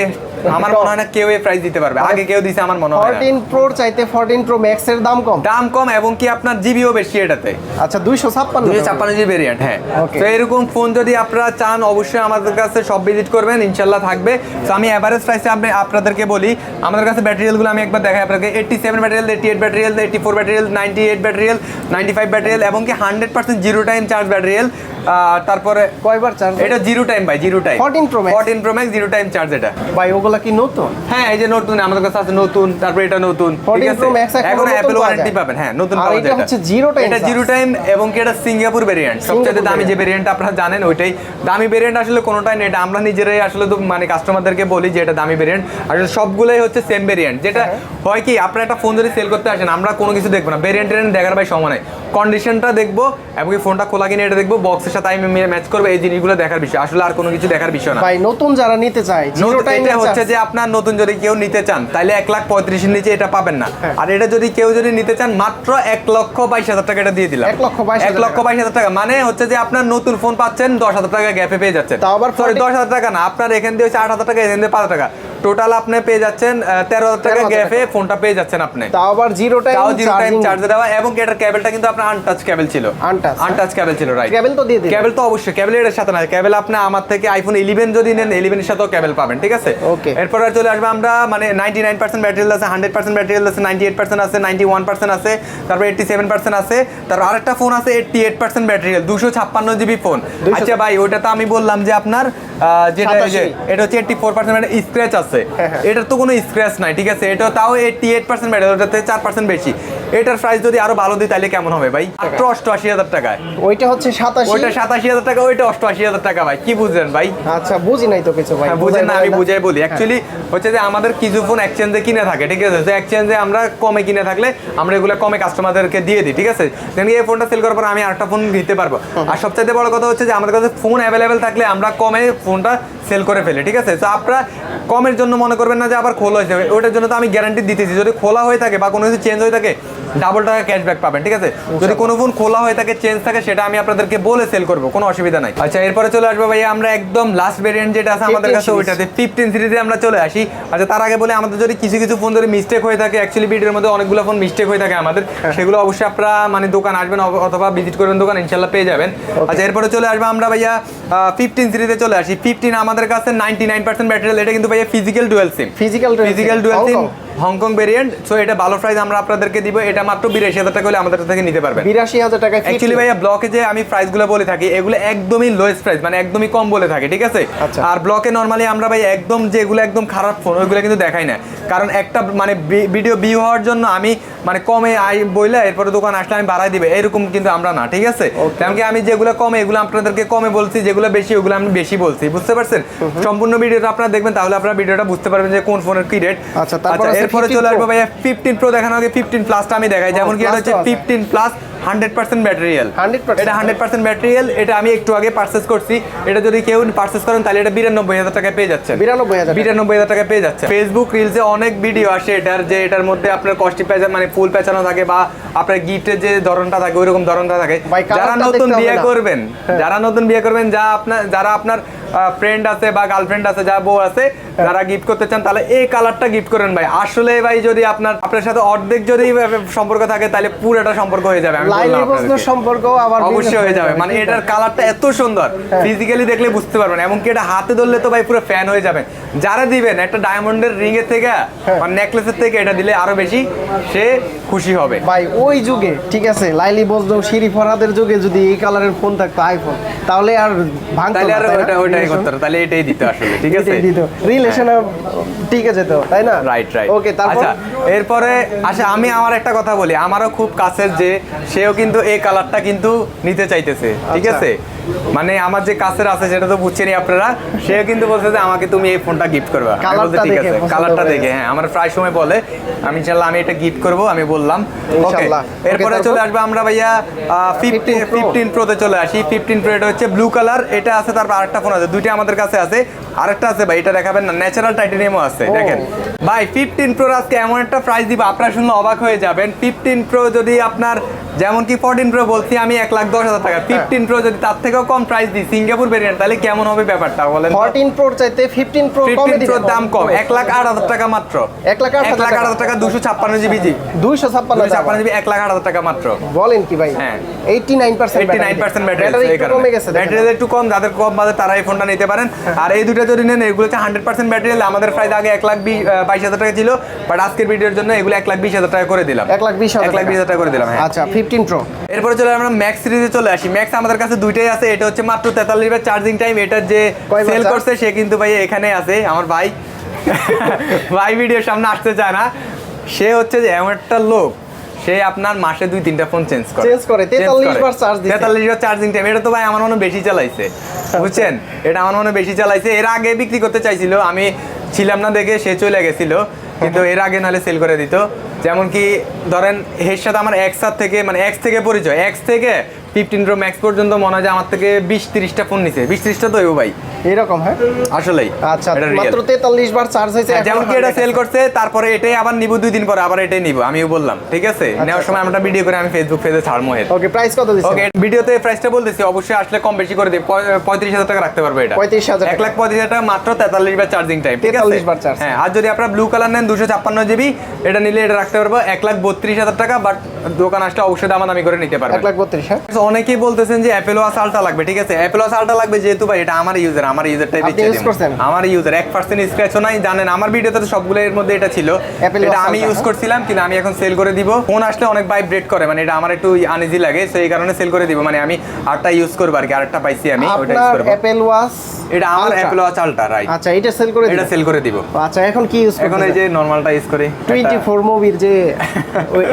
আমার মনে হয় না কেউ এই প্রাইস দিতে পারবে, আগে কেউ দিছে আমার মনে হয় 14 প্রোর চাইতে 14 প্রো ম্যাক্স এর দাম কম এবং কি আপনার জিবিও বেশি এটাতে। আচ্ছা 256 জিবি ভেরিয়েন্ট, হ্যাঁ। তো এরকম ফোন যদি আপনারা চান অবশ্যই আমাদের কাছে সব ভিজিট করবেন, ইনশাআল্লাহ থাকবে। তো আমি এভারেজ প্রাইসে আপনাদেরকে বলি, আমাদের কাছে ব্যাটারিয়ালগুলো আমি একবার দেখাই আপনাদেরকে, 87 ব্যাটারিয়াল, 88 ব্যাটারিয়াল, 84 ব্যাটারিয়াল, 98 ব্যাটারিয়াল, 95 ব্যাটারিয়াল এবং কি 100% জিরো টাইম চার্জ ব্যাটারিয়াল। তারপরে কয়বার চার্জ? এটা জিরো টাইম ভাই, zero time. 14 pro max zero time charge এটা ভাই। ওগুলা কি নতুন? হ্যাঁ এই যে নতুন আমাদের কাছে আছে নতুন, তারপর এটা নতুন, ঠিক আছে, এখন অ্যাপল ওয়ারেন্টি পাবেন, হ্যাঁ নতুন পাওয়া যায়। এটা হচ্ছে জিরো টাইম, এটা জিরো টাইম এবং কি এটা সিঙ্গাপুর ভেরিয়েন্ট, সবচেয়ে দামি যে ভেরিয়েন্ট আপনারা জানেন ওইটাই দামি ভেরিয়েন্ট, আসলে কোনোটাই নেই, এটা আমরা নিজেরাই আসলে তো মানে কাস্টমারদেরকে বলি যে এটা দামি ভেরিয়েন্ট, আসলে সবগুলাই হচ্ছে সেম ভেরিয়েন্ট। যেটা হয় কি আপনারা একটা ফোন যদি সেল করতে আসেন, আমরা কোনো কিছু দেখবো না, ভেরিয়েন্ট দেখার ভাই সময় নাই, কন্ডিশনটা দেখবো এবং ফোনটা খোলা কিনে এটা দেখবো, বক্সের সাথে আমি ম্যাচ করবো, এই জিনিসগুলো দেখার বিষয়, আসলে আর কোনো কিছু দেখার বিষয় না ভাই। নতুন যারা নিতে চায়, এটা হচ্ছে যে আপনার নতুন যদি কেউ নিতে চান তাহলে 1,35,000 নিচে এটা পাবেন না। আর এটা যদি কেউ নিতে চান মাত্র 1,22,000 টাকা এটা দিয়ে দিলাম, 1,22,000 টাকা, মানে হচ্ছে যে আপনার নতুন ফোন পাচ্ছেন 10,000 টাকা গ্যাপে পেয়ে যাচ্ছেন। সরি 10,000 টাকা না, আপনার এখান দিয়ে হচ্ছে 8,000 টাকা, এখান দিয়ে 5,000 টাকা, টোটাল আপনি পেয়ে যাচ্ছেন 13,000 টাকা গ্যাপে ফোনটা পেয়ে যাচ্ছেন আপনি। তাও আবার জিরো টাইম চার্জ দেওয়া এবং কি এটার কেবলটা কিন্তু আপনার আনটাচ কেবল ছিল, আনটাচ কেবল ছিল, রাইট। কেবল তো দিয়ে দিন, কেবল তো অবশ্যই, কেবল এর সাথে না, কেবল আপনি আমার থেকে আইফোন 11 যদি নেন 11 এর সাথেও কেবল পাবেন, ঠিক আছে। এরপর আর চলে আসবে আমরা মানে 99% ব্যাটারি আছে, 100% ব্যাটারি আছে, 98% আছে, 91% আছে, তারপর 87% আছে, তারপর আরেকটা ফোন আছে 88% ব্যাটারি, 256 জিবি ফোন। আচ্ছা ভাই ওইটা তো আমি বললাম যে আপনার যেটা এটা হচ্ছে 84% স্ক্র্যাচ আছে, আছে, এটার তো কোনো স্ক্র্যাচ নাই, ঠিক আছে, এটা তাও 88% ব্যাটারি, ওটাতে 4% বেশি। এটার প্রাইস যদি আরো ভালো দিই তাহলে কেমন হবে ভাই? মাত্র 88,000 টাকায়। ওইটা হচ্ছে 87, ওইটা 87,000 টাকা, ওইটা 88,000 টাকা ভাই। কি বুঝলেন ভাই? আচ্ছা বুঝি নাই তো কিছু ভাই। বুঝেন না, আমি বুঝাই বলি। অ্যাকচুয়ালি হচ্ছে যে আমাদের কিছু ফোন এক্সচেঞ্জে কিনে থাকে, ঠিক আছে, তো এক্সচেঞ্জে আমরা কমে কিনে থাকলে আমরা এগুলো কমে কাস্টমারদেরকে দিয়ে দিই, ঠিক আছে, দেন এই ফোনটা সেল করার পর আমি আরেকটা ফোন নিতে পারবো। আর সবচেয়ে বড় কথা হচ্ছে যে আমাদের কাছে ফোন অ্যাভেলেবেল থাকলে আমরা কমে ফোনটা সেল করে ফেলি, ঠিক আছে। তো আপনারা কমের জন্য মনে করবেন না যে আবার খোলা হয়ে যাবে, ওটার জন্য তো আমি গ্যারান্টি দিতেছি, যদি খোলা হয়ে থাকে বা কোনো কিছু চেঞ্জ হয়ে থাকে ডাবল টাকা ক্যাশব্যাক পাবেন, ঠিক আছে। যদি কোনো ফোন খোলা হয়ে থাকে, চেঞ্জ থাকে, সেটা আমি আপনাদেরকে বলে সেল করবো, কোনো অসুবিধা নাই। আচ্ছা, এরপরে চলে আসবো ভাই আমরা একদম লাস্ট ভেরিয়েন্ট যেটা আছে আমাদের কাছে, ওইটাতে 15 সিরিজে আমরা চলে আসি। আচ্ছা, তার আগে বলে আমাদের যদি কিছু কিছু ফোন যদি মিস্টেক হয়ে থাকে, অ্যাকচুয়ালি ভিডিওর মধ্যে অনেকগুলো ফোন মিস্টেক হয়ে থাকে আমাদের, সেগুলো অবশ্যই আপনারা মানে দোকান আসবেন অথবা ভিজিট করবেন দোকান, ইনশাল্লাহ পেয়ে যাবেন। আচ্ছা, এরপরে চলে আসবো আমরা ভাইয়া 15 সিরিজে চলে আসি। 15 আমাদের কাছে 99% ব্যাটারি, এটা কিন্তু ভাইয়া physical dual SIM, physical dual SIM Hong Kong variant. So এটা ভালো প্রাইস আমরা আপনাদেরকে দিব, এটা মাত্র 82,000 টাকা হলে আমাদের থেকে নিতে পারবেন। 82,000 টাকা। অ্যাকচুয়ালি ভাইয়া ব্লকে যে আমি প্রাইসগুলো বলে থাকি, এগুলো একদমই লোয়েস্ট প্রাইস, মানে একদমই কম বলে থাকি, ঠিক আছে। আর ব্লকে নরমালি আমরা ভাই একদম যেগুলো একদম খারাপ ফোন ওইগুলো কিন্তু দেখাই না, কারণ একটা মানে ভিডিও ভিউ হওয়ার জন্য আমি মানে কমে বইলে এরপরে দোকান আসলে আমি বাড়াই দিবে, এরকম কিন্তু আমরা না, ঠিক আছে। তেমন কি আমি যেগুলো কমে এগুলো আপনাদেরকে কমে বলছি, যেগুলো বেশি ওগুলো আমি বেশি বলছি, বুঝতে পারছেন। সম্পূর্ণ ভিডিওটা আপনারা দেখবেন, তাহলে আপনারা ভিডিওটা বুঝতে পারবেন যে কোন ফোনের কি রেট। আচ্ছা, এরপরে চলে আসবো ভাইয়া 15 প্রো দেখানো আগে 15 প্লাসটা আমি দেখাই। যেমন কি এটা হচ্ছে 15 প্লাস 100% ব্যাটারিয়াল, এটা 100% ব্যাটারিয়াল। এটা আমি একটু আগে পারচেজ করছি, এটা যদি কেউ পারচেজ করেন তাহলে এটা 92,000 টাকায় পেয়ে যাচ্ছে। 92,000 টাকায় পেয়ে যাচ্ছে। ফেসবুক রিলসে অনেক ভিডিও আসে এটার, যে এটার মধ্যে আপনার কস্টিং প্যাচ মানে ফুল পেঁচানো থাকে বা আপনার গিফটের যে ধরনটা থাকে ওইরকম ধরনটা থাকে। যারা নতুন বিয়ে করবেন, যারা আপনার ফ্রেন্ড আছে বা গার্লফ্রেন্ড আছে, যা বউ আছে, যারা গিফট করতে চান তাহলে এই কালারটা গিফট করেন ভাই। আসলে ভাই যদি আপনার সাথে অর্ধেক যদি সম্পর্ক থাকে তাহলে পুরোটা সম্পর্ক হয়ে যাবে, আমি বললাম আপনাদেরকে, সম্পর্ক আবার অবশ্যই হয়ে যাবে। মানে এটার কালারটা এত সুন্দর, ফিজিক্যালি দেখলে বুঝতে পারবেন, এমনকি এটা হাতে ধরলে তো ভাই পুরো ফ্যান হয়ে যাবেন। যারা দিবেন একটা ডায়মন্ডের রিং এর থেকে বা নেকলেসের থেকে এটা দিলে আরো বেশি সে খুশি হবে ভাই। ওই যুগে ঠিক আছে, লাইলি বজলম শিরি ফরহাদের যুগে যদি এই কালারের ফোন থাকতো আইফোন, তাহলে আর ভাঙতো না, ওইটাই করতে হবে, তাহলে এটাই দিতে আসলে, ঠিক আছে, রিলেশন ঠিক আছে তো, তাই না? রাইট। ওকে, তারপর এরপরে আচ্ছা আমি আমার একটা কথা বলি, আমারও খুব কাছের যে সেও কিন্তু এই কালারটা কিন্তু নিতে চাইতেছে, ঠিক আছে, মানে আমার যে কাছের আছে সেটা তো বুঝছেনই আপনারা, সেও কিন্তু বলছে যে আমাকে তুমি এই ফোনটা গিফট করবে, ঠিক আছে, কালারটা দেখে। হ্যাঁ, আমার প্রায় সময় বলে আমি ইনশাআল্লাহ আমি এটা গিফট করব, আমি বললাম ওকে। এরপরে চলে আসবে আমরা ভাইয়া 15 প্রোতে চলে আসি। 15 প্রো এটা হচ্ছে ব্লু কালার, এটা আছে, তারপর আরেকটা ফোন আছে, দুইটা আমাদের কাছে আছে, আরেকটা আছে ভাই, এটা দেখাবেন না, ন্যাচারাল টাইটানিয়ামও আছে, দেখেন ভাই। 15 প্রো আজকে এমন একটা প্রাইস দিব আপনারা শুনলে অবাক হয়ে যাবেন। 15 প্রো যদি আপনার যেমন কি 14 প্রো বলছি আমি 1,10,000 টাকা, 15 প্রো যদি তার থেকেও কম প্রাইস দিই সিঙ্গাপুর ভেরিয়েন্ট, তাহলে কেমন হবে ব্যাপারটা বলেন। 14 প্রোর চাইতে 15 প্রো কমে দিবেন, প্রোর দাম কম, 1,08,000 টাকা মাত্র, 1,08,000 টাকা, 256 জিবি, 256 জিবি, 1,08,000 টাকা মাত্র। বলেন কি ভাই? হ্যাঁ, 89% ব্যাটারি কমে গেছে, ব্যাটারি একটু কম, যাদের কম বাজে তারা এই ফোনটা নিতে পারেন। আর এই দুটো যদি নেন, এগুলো হচ্ছে 100% ব্যাটারি, আমাদের প্রাইস আগে 1,22,000 টাকা ছিল, বাট আজকের ভিডিওর জন্য এগুলো 1,20,000 টাকা করে দিলাম, 1,20,000 টাকা করে দিলাম। আচ্ছা, 15 প্রো। এরপরে চলে আমরা ম্যাক্স সিরিজে চলে আসি। ম্যাক্স আমাদের কাছে দুইটাই আছে, এটা হচ্ছে মাত্র 43 বার চার্জিং টাইম, এটা যে সেল করছে সে কিন্তু ভাই এখানে আছে, আমার ভাই ভাই ভিডিওর সামনে আসতে চায় না, সে হচ্ছে যে এমন একটা লোক, সে আপনার মাসে 2-3টা ফোন চেঞ্জ করে 43 বার চার্জ দিছে, 43 বার চার্জিং টাইম। এটা তো ভাই আমার মনে বেশি চালাইছে, বুঝছেন, এটা আমার মনে বেশি চালাইছে। এর আগে বিক্রি করতে চাইছিল, আমি ছিলাম না দেখে সে চলে গেছিল, কিন্তু এর আগে নাহলে সেল করে দিত। যেমন কি ধরেন এর সাথে আমার এক্স থেকে পরিচয়, এক্স থেকে 15 প্রো ম্যাক্স পর্যন্ত মনে হয় যে আমার থেকে 20-30টা ফোন নিছে, 20-30টা তো ভাই এরকম। হ্যাঁ, আসলেই। আচ্ছা, মাত্র 43 বার চার্জ হইছে, যেমন কি এটা সেল করছে, তারপরে এটাই আবার নিব 2 দিন পরে, আবার এটাই নিব, আমিও বললাম ঠিক আছে, নেওয়ার সময় আমরা ভিডিও করে আমি ফেসবুক পেজে ছাড়মো। ওকে, প্রাইস কত দিছেন? ওকে, ভিডিওতে প্রাইসটা বলতেছি, অবশ্যই আসলে কম বেশি করে দিই, 35,000 টাকা রাখতে পারবো এটা, 1,35,000 টাকা মাত্র 43 বার চার্জিং টাইম, ঠিক আছে, 43 বার চার্জ। হ্যাঁ, আর যদি আপনারা ব্লু কালার নেন 256 জিবি, এটা নিলে এটা রাখতে পারবো 1,32,000 টাকা, বাট দোকান আসলে অবশ্যই দামাদামি করে নিতে পারবেন। 1,32,000। হ্যাঁ, অনেকেই বলতেছেন যে অ্যাপেল ওয়াচ আলট্রা লাগবে, ঠিক আছে, অ্যাপেল ওয়াচ আলট্রা লাগবে যেহেতু ভাই এটা আমার ইউজার, আমার ইউজারটাই আপনি বেচে use করছেন? দিই আমার ইউজার 1% স্ক্র্যাচও নাই জানেন আমার ভিডিওতে তো সবগুলো এর মধ্যে এটা ছিল Apple এটা Watch আমি Ultra, ইউজ করছিলাম কিন্তু আমি এখন সেল করে দিব ফোন আসলে অনেক ভাইব্রেট করে মানে এটা আমার একটু আনইজি লাগে সো এই কারণে সেল করে দিব মানে আমি আরটা ইউজ করব আর কি আরেকটা পাইছি আমি ওটা ইউজ আপনার করব অ্যাপেল ওয়াচ এটা আমার Apple Watch Ultra রাইট আচ্ছা এটা সেল করে এটা সেল করে দিব আচ্ছা এখন কি ইউজ এখন এই যে নরমালটা ইউজ করি 24 মুভির যে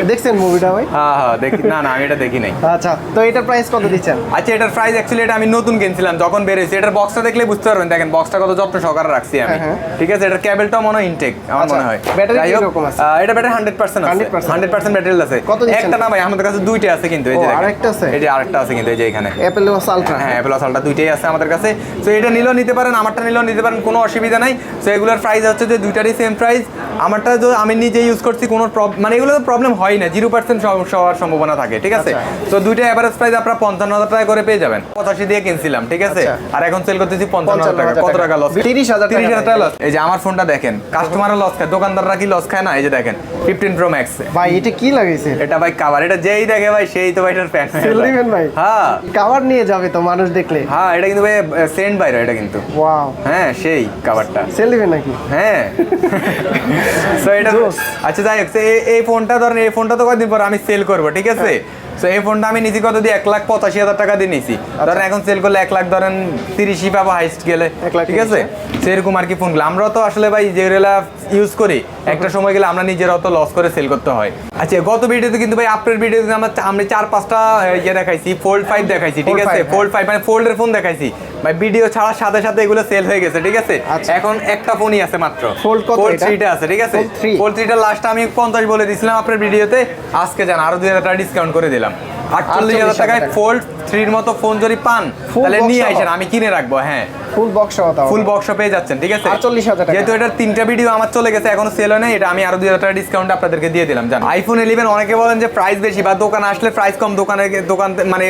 দেখছেন মুভিটা ভাই হ্যাঁ দেখি না আমি এটা দেখি নাই আচ্ছা তো এটার প্রাইস কত দিচ্ছেন আচ্ছা এটার প্রাইস অ্যাকচুয়ালি এটা আমি নতুন কিনছিলাম যখন বেরিয়েছে এটার বক্সটা দেখলে বুঝতে পারবেন দেখেন বক্সটা কত যত্ন সহকারে রাখছি আমি হ্যাঁ। ঠিক আছে এটার কেবলটাও মনে হয় ইনটেক আমার আচ্ছা, মনে হয় ব্যাটারি যাই হোক, কিরকম আছে? এটা ব্যাটারি 100% আছে 100% ব্যাটারি আছে কত দিচ্ছেন? একটা না ভাই আমাদের কাছে দুইটা আছে কিন্তু এই যে ও, দেখেন আরেকটা আছে? এই যে আরেকটা আছে কিন্তু এই যে এখানে অ্যাপেল ওয়াচ আলট্রা হ্যাঁ Apple Watch Ultra দুইটাই আছে আমাদের কাছে তো এটা নিলেও নিতে পারেন আমারটা নিলেও নিতে পারেন কোনো অসুবিধা নাই তো এগুলোর প্রাইস হচ্ছে যে দুইটারই সেম প্রাইস আমারটা তো আমি নিজে ইউজ করছি কোনো মানে এগুলো তো প্রবলেম হয় না 0% সমস্যা হওয়ার সম্ভাবনা থাকে ঠিক আছে তো দুইটা এভারেজ প্রাইস আপনারা 55,000 টাকা করে পেয়ে যাবেন 85 দিয়ে কিনছিলাম ঠিক আছে আর এখন সেল করতেছি 55,000 টাকা কত টাকা লস 30,000 টাকা লস এই যে আমার ফোনটা দেখেন কাস্টমাররা লস খায় দোকানদাররা কি লস খায় না এই যে দেখেন 15 Pro Max ভাই এটা কি লাগাইছে এটা ভাই কভার এটা যেই দেখে ভাই সেই তো ভাই এটার ফ্যান সেল দিবেন ভাই হ্যাঁ কভার নিয়ে যাবে তো মানুষ দেখলে হ্যাঁ এটা কিন্তু ভাই সেন্ড বাইরে এটা কিন্তু ওয়াও হ্যাঁ সেই কভারটা সেল দিবেন নাকি হ্যাঁ সো এটা আচ্ছা যাই হোক এই ফোনটা ধরেন এই ফোনটা তো কয়েকদিন পর আমি সেল করবো ঠিক আছে সো এই ফোনটা আমি নিচে কত দিয়ে 1,85,000 টাকা দিয়ে নিয়েছি ধরেন এখন সেল করলে 1 লাখ ধরেন 30ই পাবো হাইস্ট গেলে ঠিক আছে সেরকম আর কি ফোনগুলো আমরা তো আসলে ভাই যেগুলা ইউজ করি একটা সময় গেলে আমরা নিজেরাও তো লস করে সেল করতে হয় আচ্ছা গত ভিডিওতে কিন্তু ভাই আপনার ভিডিওতে আমরা 4-5টা ইয়ে দেখাইছি ফোল্ড 5 দেখাইছি ঠিক আছে ফোল্ড 5 মানে ফোল্ডের ফোন দেখাইছি ভাই ভিডিও ছাড়ার সাথে সাথে এগুলো সেল হয়ে গেছে ঠিক আছে এখন একটা ফোনই আছে মাত্র ফোল্ড 3টা আছে ঠিক আছে ফোল্ড 3টা লাস্ট আমি 50 বলে দিছিলাম আপনার ভিডিওতে আজকে জান আরো 2,000 টাকা ডিসকাউন্ট করে দিলাম 48,000 টাকায় ফোল্ড 3 এর মতো ফোন যদি পান তাহলে নিয়ে আইছেন আমি কিনে রাখবো হ্যাঁ ফুল বক্স ফুল বক্স পেয়ে যাচ্ছেন ঠিক আছে 48,000 টাকা যেহেতু এটার 3টা ভিডিও আমার চলে গেছে এখনো সেল হয় না এটা আমি আরো 2,000 টাকা ডিসকাউন্ট আপনাদেরকে দিয়ে দিলাম জান আইফোন 11 অনেকে বলেন যে প্রাইস বেশি বা দোকানে আসলে প্রাইস কম দোকান মানে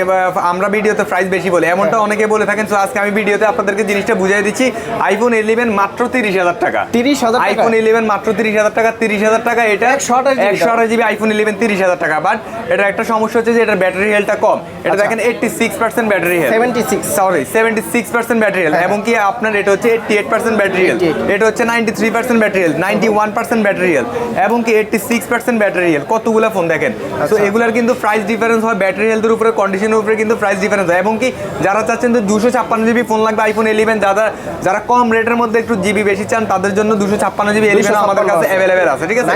আমরা ভিডিওতে প্রাইস বেশি বলি এমনটা অনেকে বলে থাকেন তো আজকে আমি ভিডিওতে আপনাদেরকে জিনিসটা বুঝিয়ে দিচ্ছি আইফোন 11 মাত্র 30,000 টাকা 30,000 টাকা আইফোন 11 মাত্র 30,000 টাকা 30,000 টাকা এটা 128 জিবি আইফোন 11 30,000 টাকা বাট এটা একটা সমস্যা হচ্ছে যে এটা ব্যাটারি হেলথটা কম এটা দেখেন 86% ব্যাটারি হেলথ 76% ব্যাটারি হেলথ এবং কি আপনার এটা হচ্ছে 88% ব্যাটারি হেলথ এটা হচ্ছে 93% ব্যাটারি হেলথ 91% ব্যাটারি হেলথ এবং কি 86% ব্যাটারি হেলথ কতগুলো ফোন দেখেন তো এগুলার কিন্তু প্রাইস ডিফারেন্স হয় ব্যাটারি হেলথের উপরে কন্ডিশনের উপরে কিন্তু প্রাইস ডিফারেন্স হয় এবং কি যারা চাচ্ছেন যে 256 জিবি ফোন লাগবে আইফোন 11 যারা কম রেটের মধ্যে একটু জিবি বেশি চান তাদের জন্য 256 জিবি 11 আমাদের কাছে अवेलेबल আছে ঠিক আছে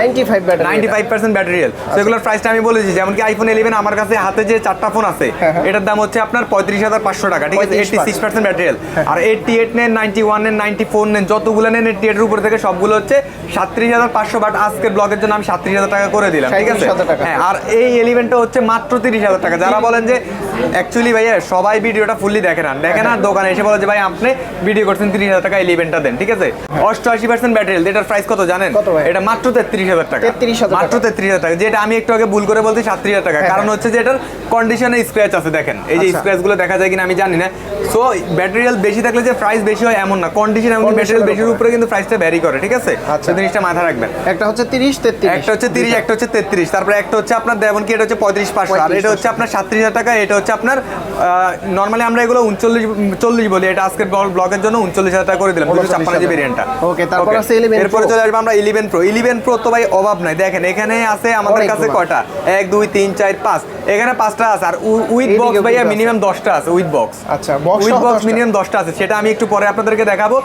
95% ব্যাটারি হেলথ সেগুলোর প্রাইসটা আমি বলেছি যেমন কি আইফোন 11 আমার কাছে হাতে যে 4টা ফোন আছে এটার দাম হচ্ছে আপনার 35,500 টাকা ঠিক আছে 86% ব্যাটারি হেলথ আর 88 নেন 91 নেন 94 নেন যতগুলো নেন 88 এর উপর থেকে সবগুলো হচ্ছে 37,500 বাট আজকের ব্লগের জন্য আমি 37,000 টাকা করে দিলাম ঠিক আছে হ্যাঁ আর এই 11টা হচ্ছে মাত্র 30,000 টাকা যারা বলেন যে অ্যাকচুয়ালি ভাইয়া সবাই ভিডিওটা ফুললি দেখে না দোকানে এসে বলে যে ভাই আপনি ভিডিও করছেন 30,000 টাকা 11টা দেন ঠিক আছে 88% ব্যাটারি হেলথ এটার প্রাইস কত জানেন এটা মাত্র 33,000 টাকা মাত্র 33,000 টাকা যেটা আমি একটু আগে ভুল করে বলছি 37,000 টাকা কারণ হচ্ছে যে এটার কন্ডিশনে স্ক্র্যাচ আছে দেখেন এই যে স্ক্র্যাচ গুলো দেখা যায় কিনা আমি জানি না সো ব্যাটারি হেলথ বেশি থাকলে যে প্রাইস বেশি হয় এমন না কন্ডিশন এবং ব্যাটারি হেলথ বেশির উপরে কিন্তু প্রাইসটা ভ্যারি করে ঠিক আছে আচ্ছা জিনিসটা মাথায় রাখবেন একটা হচ্ছে 30 33 একটা হচ্ছে 30 একটা হচ্ছে 33 তারপর একটা হচ্ছে আপনার দেবন কি এটা হচ্ছে 35,500 আর এটা হচ্ছে আপনার 37,000 টাকা এটা হচ্ছে আপনার নরমালি আমরা এগুলো 39 বলি এটা আজকের ব্লগের জন্য 39,000 টাকা করে দিলাম 256 জিবি ভেরিয়েন্টটা ওকে তারপর আছে 11 এরপরে চলে আসবে আমরা 11 Pro তো ভাই অভাব নাই দেখেন এখানে আছে আমাদের কাছে কয়টা 1 2 3 4 5 এখানে 5টা আছে আর উইথ বক্স ভাইয়া মিনিমাম 10টা আছে উইথ বক্স আচ্ছা উইথ বক্স মিনিমাম 10টা আছে সেটা আমি একটু পরে আপনাদেরকে দেখাবো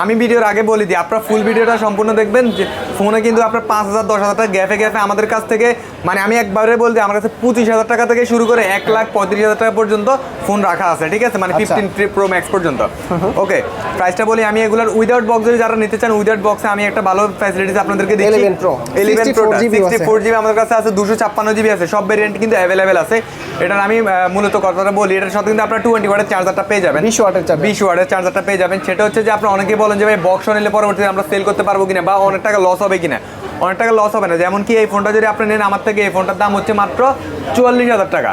আমি ভিডিওর আগে বলে দিই আপনারা ফুল ভিডিওটা সম্পূর্ণ দেখবেন যে ফোনে কিন্তু আপনার 5,000 10,000 টাকা গ্যাপে আমাদের কাছ থেকে মানে আমি একবারে বলতে আমার কাছে 25,000 টাকা থেকে শুরু করে 1,35,000 টাকা পর্যন্ত ফোন রাখা আছে ঠিক আছে মানে 15 Pro Max পর্যন্ত ওকে প্রাইসটা বলি আমি এগুলার উইদাউট বক্স যদি যারা নিতে চান উইদাউট বক্সে আমি একটা ভালো ফ্যাসিলিটিস আপনাদেরকে দিচ্ছি 11 Pro 64 জিবি আমাদের কাছে আছে 256 জিবি আছে সব ভেরিয়েন্ট কিন্তু अवेलेबल আছে এটার আমি মূলত কথাটা বলি এটার সাথে কিন্তু আপনারা 20 ওয়াটের চার্জারটা পেয়ে যাবেন 20 ওয়াটের চার্জারটা পেয়ে যাবেন সেটা হচ্ছে যে আপনারা অনেকেই বলেন যে ভাই বক্স নিলে পরবর্তীতে আমরা সেল করতে পারবো কিনা বা অনেক টাকা লস হবে কিনা অনেক টাকা লস হবে না যেমন কি এই ফোনটা যদি আপনি নেন আমার থেকে এই ফোনটার দাম হচ্ছে মাত্র 44,000 টাকা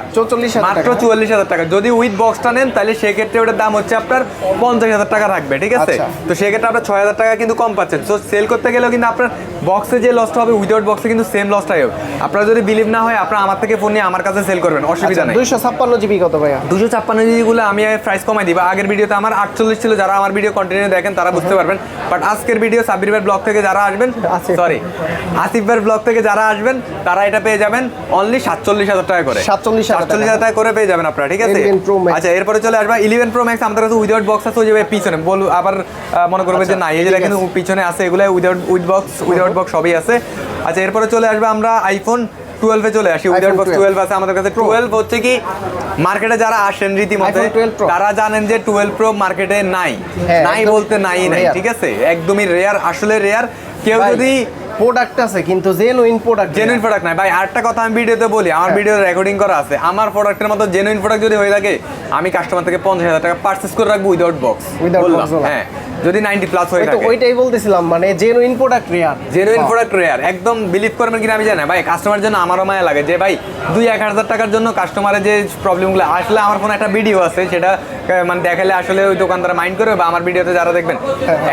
মাত্র 44,000 টাকা যদি উইথ বক্সটা নেন তাহলে সেক্ষেত্রে ওটার দাম হচ্ছে আপনার 50,000 টাকা থাকবে ঠিক আছে তো সেক্ষেত্রে আপনার 6,000 টাকা কিন্তু কম পাচ্ছেন তো সেল করতে গেলেও কিন্তু আপনার বক্সে যে লসটা হবে উইদাউট বক্সে কিন্তু সেম লসটাই হবে। আপনারা যদি বিলিভ না হয় আপনারা আমার থেকে ফোন নিয়ে আমার কাছে সেল করবেন, অসুবিধা নেই। 256 জিবি কত ভাইয়া? 256 জিবিগুলো আমি প্রাইস কমাই দিব। আগের ভিডিওতে আমার 48 ছিল, যারা আমার ভিডিও কন্টিনিউ দেখেন তারা বুঝতে পারবেন। বাট আজকের ভিডিও সাব্বির ভাইয়ের ব্লগ থেকে যারা আসবেন, সরি আসিফ ভাইয়ের ব্লগ থেকে যারা আসবেন তারা এটা পেয়ে যাবেন অনলি 47,000 টাকা করে। 47,000 টাকা করে পেয়ে যাবেন আপনারা, ঠিক আছে? আচ্ছা, এরপরে চলে আসবে 11 Pro Max। আমাদের কাছে উইদাউট বক্স আছে, ওই যে পিছনে বল আবার মনে করবে যে না এই যে দেখেন পিছনে আছে, এগুলো উইদাউট বক্স সবই আছে। আচ্ছা, এরপরে চলে আসবে আমরা আইফোন 12 এ চলে আসি। উইদাউট বক্স 12 আছে আমাদের কাছে। 12 হচ্ছে কি মার্কেটে যারা আসেন রীতিমতো তারা জানেন যে 12 Pro মার্কেটে নাই বলতে নাই, ঠিক আছে? একদমই রেয়ার, আসলে রেয়ার। কেউ যদি প্রোডাক্ট আছে কিন্তু জেনুইন প্রোডাক্ট নাই ভাই। আরেকটা কথা আমি ভিডিওতে বলি, আমার ভিডিও রেকর্ডিং করা আছে, আমার প্রোডাক্টের মতো জেনুইন প্রোডাক্ট যদি হয়ে থাকে আমি কাস্টমার থেকে 50,000 টাকা পারচেজ করে রাখবো উইদাউট বক্স। হ্যাঁ, যদি 90 প্লাস হয়ে থাকে। ওইটাই বলতেছিলাম, মানে জেনুইন প্রোডাক্ট রেয়ার। একদম বিলিভ করবেন কিনা আমি জানি না ভাই, কাস্টমার জন্য আমারও মায়া লাগে যে ভাই 2-1,000 টাকার জন্য কাস্টমারের যে প্রবলেমগুলো আসলে আমার ফোনে একটা ভিডিও আছে, সেটা মানে দেখালে আসলে ওই দোকানদার মাইন্ড করবে। বা আমার ভিডিওতে যারা দেখবেন,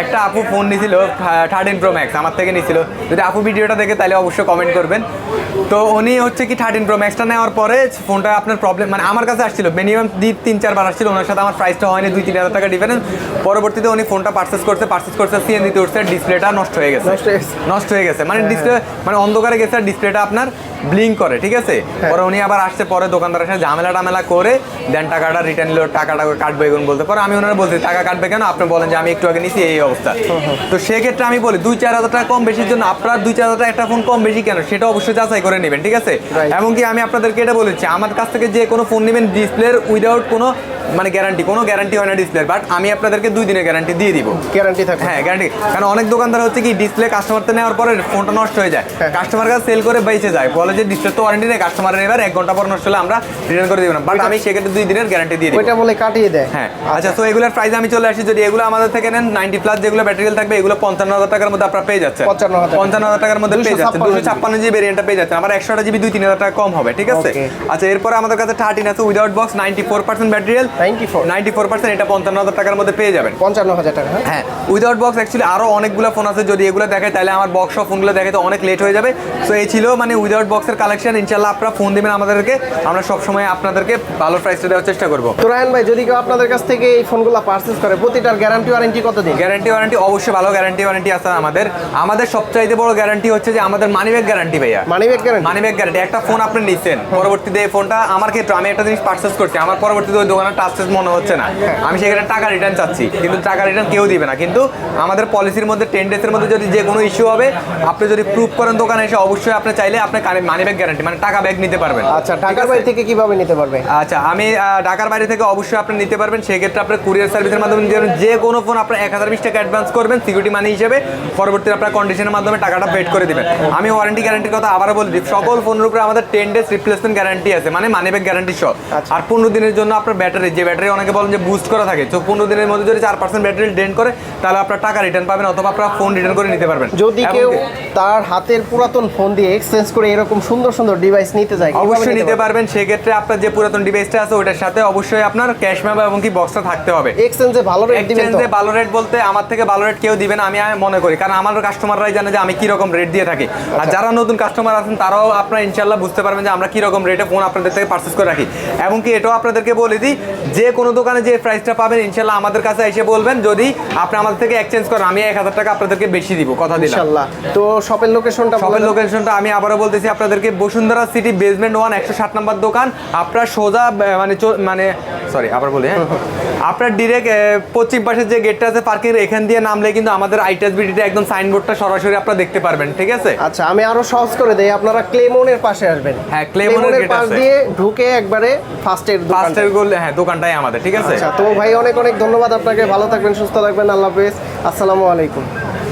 একটা আপু ফোন নিছিল 13 Pro Max আমার থেকে নিছিল, যদি আপু ভিডিওটা দেখে তাহলে অবশ্যই কমেন্ট করবেন। তো উনি হচ্ছে কি 13 Pro Max টা নেওয়ার পরে ফোনটা আপনার প্রবলেম মানে আমার কাছে আসছিল, মিনিমাম 3-4 বার আসছিল, ওনার সাথে আমার প্রাইসটা হয়নি, 2-3,000 টাকা ডিফারেন্স। পরবর্তীতে উনি ফোনটা পারচেজ করছে সিএনজিতে উঠছে, ডিসপ্লেটা নষ্ট হয়ে গেছে মানে ডিসপ্লে মানে অন্ধকারে গেছে, আর ডিসপ্লেটা আপনার ব্লিঙ্ক করে, ঠিক আছে? পরে উনি আবার আসছে, পরে দোকানদারের সাথে ঝামেলা করে দেন টাকাটা রিটার্ন নিল, টাকাটা কাটবে এগুলো বলতে। পরে আমি ওনারা বলছি টাকা কাটবে কেন, আপনি বলেন যে আমি একটু আগে নিছি এই অবস্থা। তো সেক্ষেত্রে আমি বলি 2-4,000 টাকা কম বেশির জন্য আপনার 2-4,000 টাকা একটা ফোন কম বেশি কেন সেটা অবশ্যই যাচাই করে নেবেন, ঠিক আছে? এমনকি আমি আপনাদেরকে এটা বলেছি, আমার কাছ থেকে যে কোনো ফোন নেবেন ডিসপ্লের উইদাউট কোনো মানে কোনো গ্যারান্টি হয় না ডিসপ্লের, বাট আমি আপনাদেরকে 2 দিনের গ্যারান্টি দিয়ে দিব। গ্যারান্টি থাকে? হ্যাঁ, গ্যারান্টি। কারণ অনেক দোকানদার হচ্ছে কি ডিসপ্লে কাস্টমারতে নেওয়ার পরে ফোনটা নষ্ট হয়ে যায়, কাস্টমার কাছে সেল করে বেঁচে যায়, বলে যে ডিসপ্লে তো ওয়ারেন্টি নেই, কাস্টমারের এবার 1 ঘন্টা পর নষ্ট হলে আমরা রিটার্ন করে দিব না, বাট আমি সেক্ষেত্রে 2 দিনের গ্যারান্টি দিয়ে দিই। ওইটা বলে কাটিয়ে দেয়। হ্যাঁ, আচ্ছা। তো এগুলোর প্রাইস আমি চলে আসি, যদি এগুলো আমাদের থেকে নেন 90 প্লাস যেগুলো ব্যাটারিয়াল থাকবে, এগুলো 55,000 টাকার মধ্যে আপনারা পেয়ে যাচ্ছেন। 55,000 টাকার মধ্যে পেয়ে যাচ্ছেন। 256 জিবি ভেরিয়েন্টটা পেয়ে যাচ্ছেন। আমার 100 জিবি 2-3,000 টাকা কম হবে, ঠিক আছে? আচ্ছা, এরপরে আমাদের কাছে 13 আছে উইদাউট বক্স, 94% ব্যাটারিয়াল, 94%, এটা 55,000 টাকার মধ্যে পেয়ে যাবেন। 55,000 টাকা? হ্যাঁ, উইদাউট বক্স। অ্যাকচুয়ালি আরো অনেকগুলো ফোন আছে, যদি এগুলো দেখায় তাহলে আমার বক্স সব ফোনগুলো দেখাতে অনেক লেট হয়ে যাবে। সো এই ছিল মানে উইদাউট বক্সের কালেকশন। ইনশাআল্লাহ আপনারা ফোন দিবেন আমাদেরকে, আমরা সব সময় আপনাদেরকে ভালো প্রাইসটা দেওয়ার চেষ্টা করব। তো রায়হান ভাই, যদি কেউ আপনাদের কাছ থেকে এই ফোনগুলো পারচেজ করে, প্রতিটার গ্যারান্টি ওয়ারেন্টি কতদিন? গ্যারান্টি ওয়ারেন্টি অবশ্যই ভালো গ্যারান্টি আছে আমাদের সবচাইতে বড় গ্যারান্টি হচ্ছে যে আমাদের মানি ব্যাক গ্যারান্টি ভাইয়া। Money back guarantee. একটা ফোন আপনি নিছেন, পরবর্তীতে এই ফোনটা আমার ক্ষেত্রে আমি একটা জিনিস পারচেজ করছি, আমার পরবর্তীতে ওই দোকানে টাচেস মনে হচ্ছে না, আমি সেখানে টাকা রিটার্ন চাচ্ছি, কিন্তু টাকা রিটার্ন কেউ দিবে না। কিন্তু আমাদের পলিসির মধ্যে 10 ডেজের মধ্যে যদি যে কোনো ইস্যু হবে, আপনি যদি প্রুফ করেন দোকানে এসে, অবশ্যই আপনি চাইলে আপনি মানি ব্যাক গ্যারান্টি মানে টাকা ব্যাক নিতে পারবেন। আচ্ছা, ঢাকার বাইরে থেকে কিভাবে নিতে পারবে? আচ্ছা, আমি ঢাকার বাইরে থেকে অবশ্যই আপনি নিতে পারবেন, সেক্ষেত্রে আপনার কুরিয়ার সার্ভিসের মাধ্যমে নিতে পারবেন। যে কোনো ফোন আপনার 1020 টাকা অ্যাডভান্স করবেন সিকিউরিটি মানি হিসেবে, পরবর্তীতে আপনার কন্ডিশনের মাধ্যমে টাকাটা পেড করে দিবেন। আমি ওয়ারেন্টি গ্যারান্টির কথা আবারও বলে দিই, সকল ফোনের উপরে আমাদের 10 ডেজ রিপ্লেসমেন্ট গ্যারান্টি আছে, মানে মানি ব্যাক গ্যারান্টি সহ। আর 15 দিনের জন্য আপনার ব্যাটারি, যে ব্যাটারি অনেকে বলেন যে বুস্ট করা থাকে, তো 15 দিনের মধ্যে যদি 4% ব্যাটারি ড্রেন করে তাহলে আপনার টাকা রিটার্ন পাবেন, অথবা আপনার ফোন রিটার্ন করে নিতে পারবেন। যদি কেউ তার হাতের পুরাতন ফোন দিয়ে এক্সচেঞ্জ করে এরকম সুন্দর ডিভাইস নিতে চায়, অবশ্যই নিতে পারবেন। সেক্ষেত্রে আপনার যে পুরাতন ডিভাইসটা আছে ওটার সাথে অবশ্যই আপনার ক্যাশ ম্যাপ এবং কি বক্সটা থাকতে হবে। এক্সচেঞ্জে ভালো রেট দিবেন? এক্সচেঞ্জে ভালো রেট বলতে আমার থেকে ভালো রেট কেউ দিবেন আমি মনে করি, কারণ আমার কাস্টমাররাই জানে যে আমি কি রকম রেট দিয়ে থাকি। আর যারা নতুন কাস্টমার আছেন তারাও আপনারা ইনশাআল্লাহ বুঝতে পারবেন যে আমরা কি রকম রেটে ফোন আপনাদের থেকে পারচেজ করে রাখি। এবং কি এটাও আপনাদেরকে বলে দিই, যে কোনো দোকানে যে প্রাইসটা পাবেন ইনশাআল্লাহ আমাদের কাছে এসে বলবেন, যদি আপনি আমাদের থেকে এক্সচেঞ্জ করেন আমি 1,000 টাকা আপনাদেরকে বেশি দিব, কথা দিলাম ইনশাআল্লাহ। তো শপের লোকেশনটা আমি আবারও বলতেছি আপনাদেরকে, বসুন্ধরা সিটি বেসমেন্ট 1 107 নম্বর দোকান। আপনার সোজা মানে সরি আবার বলি, হ্যাঁ, আপনার ডিরেক্ট পশ্চিম পাশের যে গেটটা আছে পার্কিং, এখান দিয়ে নামলে কিন্তু আমাদের আইটাস বিডিটা একদম সাইনবোর্ডটা সরাসরি আপনারা দেখতে পারবেন, ঠিক আছে? আচ্ছা, আমি আরো সহজ করে দেই, আপনারা ক্লেমনের পাশে আসবেন। হ্যাঁ, ক্লেমনের গেট পাশ আছে, দিয়ে ঢুকে একবারে ফার্স্টের গোল, হ্যাঁ, দোকানটাই আমাদের, ঠিক আছে? আচ্ছা, তো ভাই অনেক ধন্যবাদ আপনাকে, ভালো থাকবেন, সুস্থ থাকবেন, আল্লাহ হাফেজ, আসসালামু আলাইকুম।